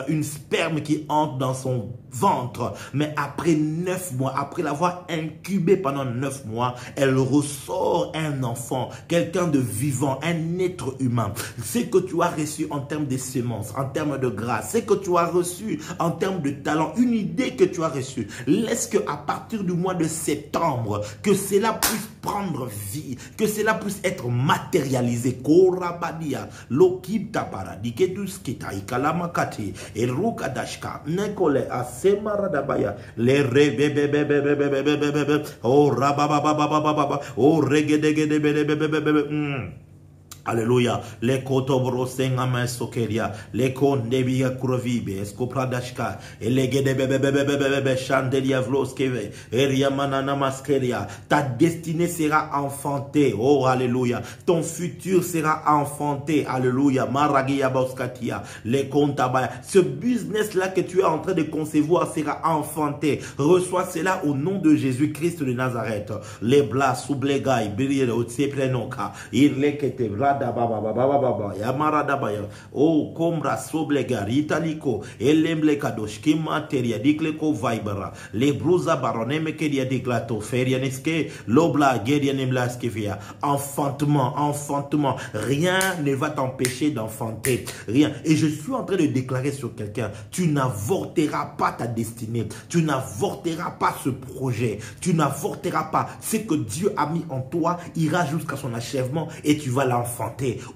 une sperme qui entre dans son ventre, mais après 9 mois, après l'avoir incubé pendant 9 mois, elle ressort un enfant, quelqu'un de vivant, un être humain. Ce que tu as reçu en termes de sémence, en termes de grâce, ce que tu as reçu en termes de talent, une idée que tu as reçue, laisse que à partir du mois de septembre, que cela puisse prendre vie, que cela puisse être matérialisé. Korabadia, Lokib Tabara, Diketus Kita, Ikalamakati, Erukadashka, Nekole, Asemaradabaya, les rebebebebebebebebebebe, oh rababababababa, oh regedegedebebebebebe. Alléluia. Les kotobro sengama sokeria, les kondebia krovibe, escopradashka, et les gedebebebebebebe chandelia vloskeve, eriamanana maskeria. Ta destinée sera enfantée. Oh, alléluia. Ton futur sera enfanté. Alléluia. Maragia boskatia, les kontabaya. Ce business-là que tu es en train de concevoir sera enfanté. Reçois cela au nom de Jésus-Christ de Nazareth. Les blas soublegai, brille au tseprenoka, il lekete oh, Kombra Soblegar, Italiko, Elemble Kadosh, Kimateria, Dikleko Vibera, les Brusa Baroneme Kedia Diklato, Ferianeske, Lobla, Gerianemlaskevia, enfantement, rien ne va t'empêcher d'enfanter, rien. Et je suis en train de déclarer sur quelqu'un, tu n'avorteras pas ta destinée, tu n'avorteras pas ce projet, tu n'avorteras pas ce que Dieu a mis en toi, ira jusqu'à son achèvement et tu vas l'enfanter.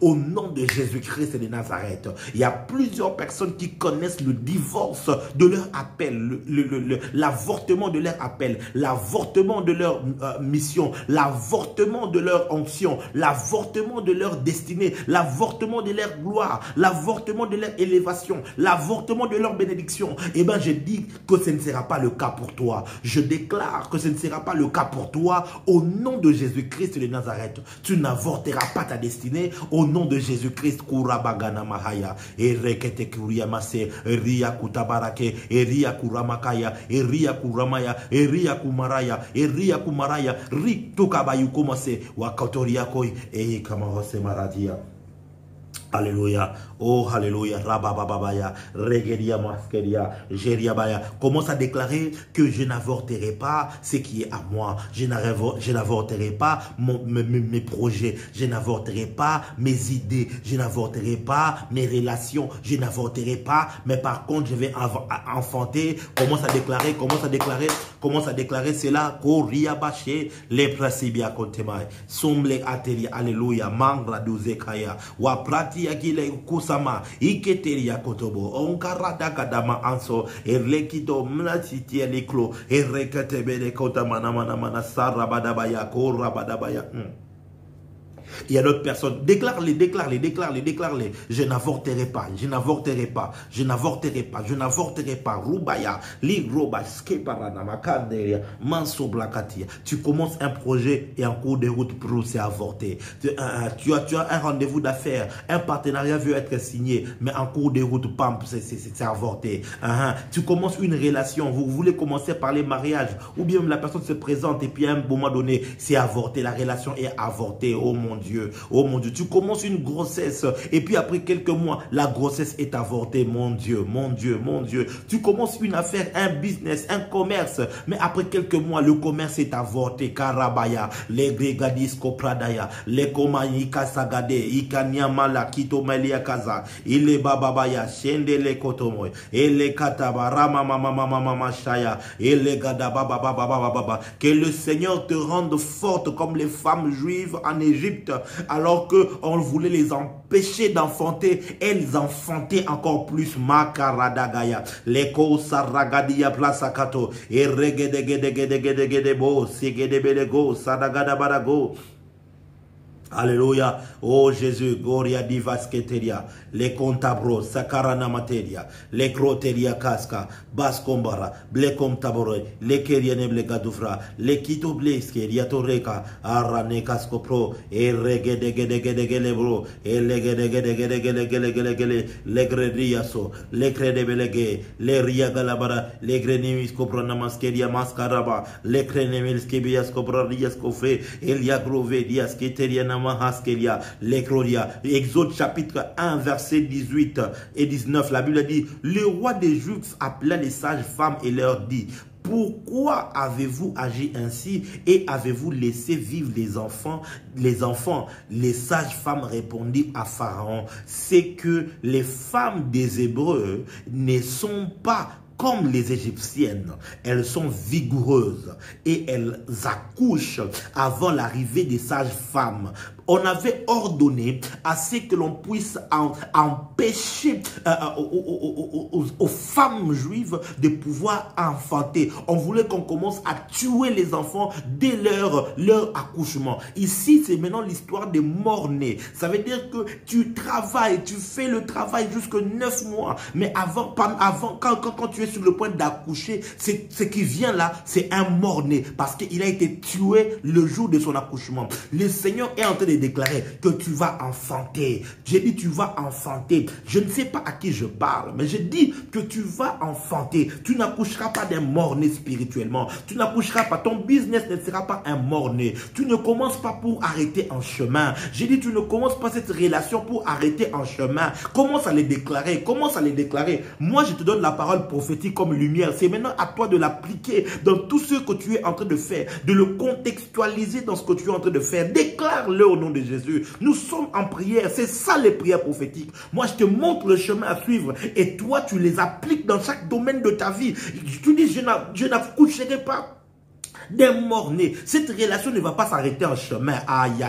Au nom de Jésus-Christ de Nazareth. Il y a plusieurs personnes qui connaissent le divorce de leur appel, l'avortement de leur appel, l'avortement de leur mission, l'avortement de leur onction, l'avortement de leur destinée, l'avortement de leur gloire, l'avortement de leur élévation, l'avortement de leur bénédiction. Eh bien, je dis que ce ne sera pas le cas pour toi. Je déclare que ce ne sera pas le cas pour toi. Au nom de Jésus-Christ de Nazareth, tu n'avorteras pas ta destinée. Au nom de Jésus-Christ, Kurabagana Mahaya, Erekete Kuriamase, Eria Kutabarake, Eria Kuramakaya, Eria Kuramaya, Eria Kumaraya, Eria Kumaraya, Rik Tukabayu Komase, Wakatoriakoi, Kamahose Maradia. Alléluia. Oh, alléluia. Rabababaya. Regeria maskeria. Geriabaya. Commence à déclarer que je n'avorterai pas ce qui est à moi. Je n'avorterai pas mes projets. Je n'avorterai pas mes idées. Je n'avorterai pas mes relations. Je n'avorterai pas. Mais par contre, je vais enfanter. Commence à déclarer. Commence à déclarer cela. Koria baché. Les prasibia kontemai. Somble ateli. Alléluia. Mangra duzekaya. Waprati Agile kusama iketeria kotobo onkarada kadama anso erlekito mnasiti eliklo erekatebele kotamana mana sarabadabaya korabadabaya. Il y a d'autres personnes. Déclare-les. Je n'avorterai pas. Rubaya, ligroba, skeparanamakanderia, mansoblakatia. Tu commences un projet et en cours de route pour c'est avorté. Tu as un rendez-vous d'affaires, un partenariat veut être signé, mais en cours de route, pam, c'est avorté. Tu commences une relation, vous voulez commencer par les mariages, ou bien la personne se présente et puis à un moment donné, c'est avorté. La relation est avortée. Oh mon Dieu, tu commences une grossesse et puis après quelques mois, la grossesse est avortée. Mon Dieu. Tu commences une affaire, un business, un commerce, mais après quelques mois, le commerce est avorté. Karabaya, les Gregadisco Pradaya, les Komanika Sagade, Ikanyamala, Kitomelia Kaza, Ile Bababaya, Shendele Kotomoy, Ele Katabara, Mama Shaya, Ele Gadababa. Que le Seigneur te rende forte comme les femmes juives en Égypte, alors qu'on voulait les empêcher d'enfanter, elles enfantaient encore plus. Makaradagaya, leko saragadia plasakato, et regedegedegedegedegedebo, sigedebelego, sadagadabarago. Alléluia. Oh Jésus, Goria divasketeria, les contabros, sakarana materia, les croteria casca, bascombara, blekom tabore, les keriane blegadufra, les kito bleske, riatoreka, arane cascopro, et regedegedegedegedebro, et legedegedegedegedegedegedegede, les grediaso, les credebelege, les riagalabara, les grenimis copranamaskeria mascaraba, les crenemils kebias coprarias cofre, elia grove diasketeria Mahaskelia, l'Ecrodia. Exode chapitre 1, verset 18 et 19. La Bible dit, le roi des Juifs appela les sages femmes et leur dit, pourquoi avez-vous agi ainsi et avez-vous laissé vivre les enfants? Les sages femmes répondirent à Pharaon, c'est que les femmes des Hébreux ne sont pas comme les Égyptiennes, elles sont vigoureuses et elles accouchent avant l'arrivée des sages femmes. On avait ordonné à ce que l'on puisse empêcher aux femmes juives de pouvoir enfanter. On voulait qu'on commence à tuer les enfants dès leur accouchement. Ici, c'est maintenant l'histoire des morts-nés. Ça veut dire que tu travailles, tu fais le travail jusqu'à 9 mois. Mais quand tu es sur le point d'accoucher, ce qui vient là, c'est un mort-né. Parce qu'il a été tué le jour de son accouchement. Le Seigneur est en train de déclarer que tu vas enfanter. J'ai dit tu vas enfanter. Je ne sais pas à qui je parle, mais je dis que tu vas enfanter. Tu n'accoucheras pas d'un mort-né spirituellement. Tu n'accoucheras pas. Ton business ne sera pas un mort-né. Tu ne commences pas pour arrêter en chemin. J'ai dit tu ne commences pas cette relation pour arrêter en chemin. Commence à les déclarer. Commence à les déclarer. Moi, je te donne la parole prophétique comme lumière. C'est maintenant à toi de l'appliquer dans tout ce que tu es en train de faire, de le contextualiser dans ce que tu es en train de faire. Déclare-le au nom de Jésus. Nous sommes en prière. C'est ça les prières prophétiques. Moi, je te montre le chemin à suivre et toi, tu les appliques dans chaque domaine de ta vie. Tu dis, je n'accoucherai pas d'un mort-né. Cette relation ne va pas s'arrêter en chemin. Aïe.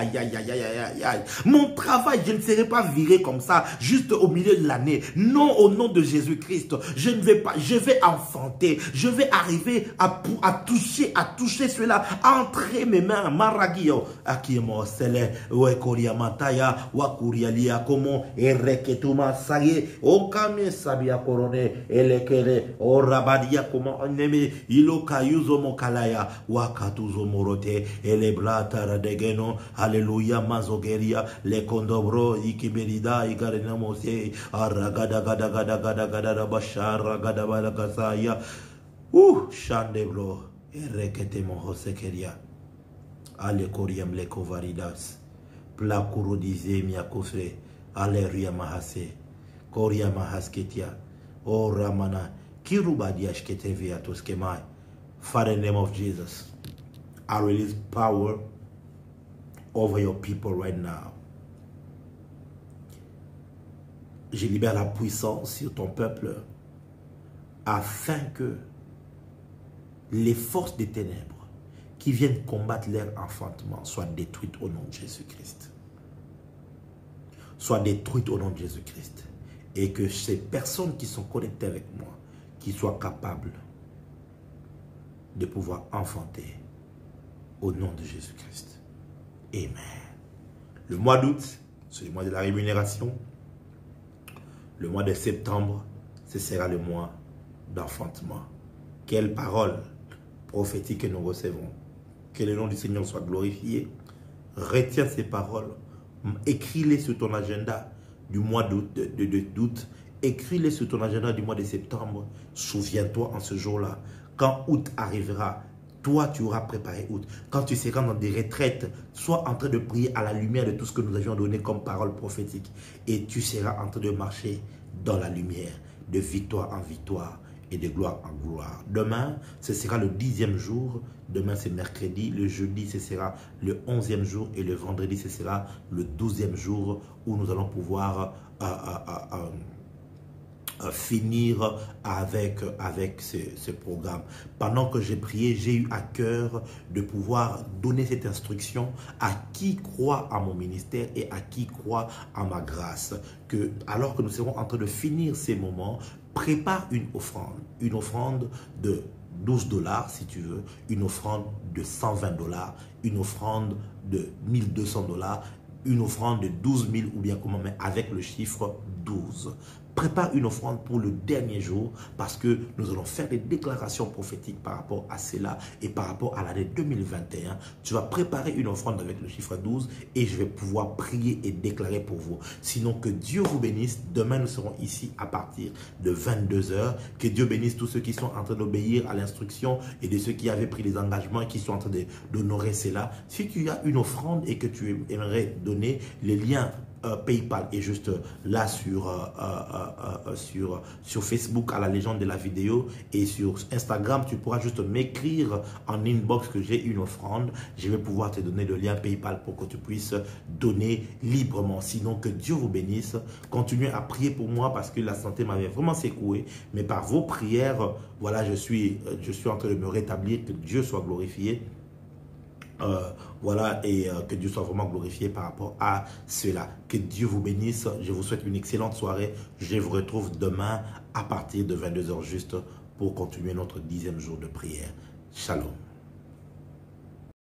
Mon travail, je ne serai pas viré comme ça, juste au milieu de l'année. Non, au nom de Jésus-Christ, je ne vais pas, je vais enfanter. Je vais arriver à toucher cela, à entrer mes mains. Maragio, Akimo, Sele, Wekoria Mataya, Wakurialia, Komo, Ereketuma, Saye, Okame, Sabia Korone, Elekere, Orabadia, Komo, Neme, Iloka, Yuzo Mokalaya, Wakatuzo Morote, Eleblata Radegeno, Alléluia, Mazogeria, Les Condobro, Ikiberida, Igarena Mose, Aragada Gada Gada Gada Gada Bashara Gada Balakasaya, Chandebro, Erekete Mohosekeria, Ale Koriam Lekovaridas, Plakuro Dize Miakofre, Alleluia Mahase. Koria Mahasketia. Oh Ramana. Kirubadiashketevia Toskemai. Father, in the name of Jesus, I release power over your people right now. Je libère la puissance sur ton peuple afin que les forces des ténèbres qui viennent combattre leur enfantement soient détruites au nom de Jésus-Christ. Soient détruites au nom de Jésus-Christ. Et que ces personnes qui sont connectées avec moi, qu'ils soient capables de pouvoir enfanter au nom de Jésus-Christ. Amen. Le mois d'août, c'est le mois de la rémunération. Le mois de septembre, ce sera le mois d'enfantement. Quelle parole prophétique que nous recevons. Que le nom du Seigneur soit glorifié. Retiens ces paroles. Écris-les sur ton agenda du mois d'août. Écris-les sur ton agenda du mois de septembre. Souviens-toi en ce jour-là. Quand août arrivera, toi, tu auras préparé août. Quand tu seras dans des retraites, sois en train de prier à la lumière de tout ce que nous avions donné comme parole prophétique. Et tu seras en train de marcher dans la lumière, de victoire en victoire et de gloire en gloire. Demain, ce sera le 10e jour. Demain, c'est mercredi. Le jeudi, ce sera le 11e jour. Et le vendredi, ce sera le 12e jour où nous allons pouvoir finir avec ce programme. Pendant que j'ai prié, j'ai eu à cœur de pouvoir donner cette instruction à qui croit à mon ministère et à qui croit à ma grâce. Que, alors que nous serons en train de finir ces moments, prépare une offrande de 12 $ si tu veux, une offrande de 120 $, une offrande de 1200 $, une offrande de 12 000 ou bien comment, mais avec le chiffre 12. Prépare une offrande pour le dernier jour parce que nous allons faire des déclarations prophétiques par rapport à cela et par rapport à l'année 2021. Tu vas préparer une offrande avec le chiffre 12 et je vais pouvoir prier et déclarer pour vous. Sinon, que Dieu vous bénisse. Demain, nous serons ici à partir de 22 h. Que Dieu bénisse tous ceux qui sont en train d'obéir à l'instruction et de ceux qui avaient pris les engagements et qui sont en train d'honorer cela. Si tu as une offrande et que tu aimerais donner, les liens PayPal est juste là sur Facebook à la légende de la vidéo, et sur Instagram tu pourras juste m'écrire en inbox que j'ai une offrande. Je vais pouvoir te donner le lien PayPal pour que tu puisses donner librement. Sinon, que Dieu vous bénisse. Continuez à prier pour moi parce que la santé m'avait vraiment secoué, mais par vos prières, voilà, je suis en train de me rétablir. Que Dieu soit glorifié. Voilà, et que Dieu soit vraiment glorifié par rapport à cela. Que Dieu vous bénisse. Je vous souhaite une excellente soirée. Je vous retrouve demain à partir de 22 h juste pour continuer notre 10e jour de prière. Shalom.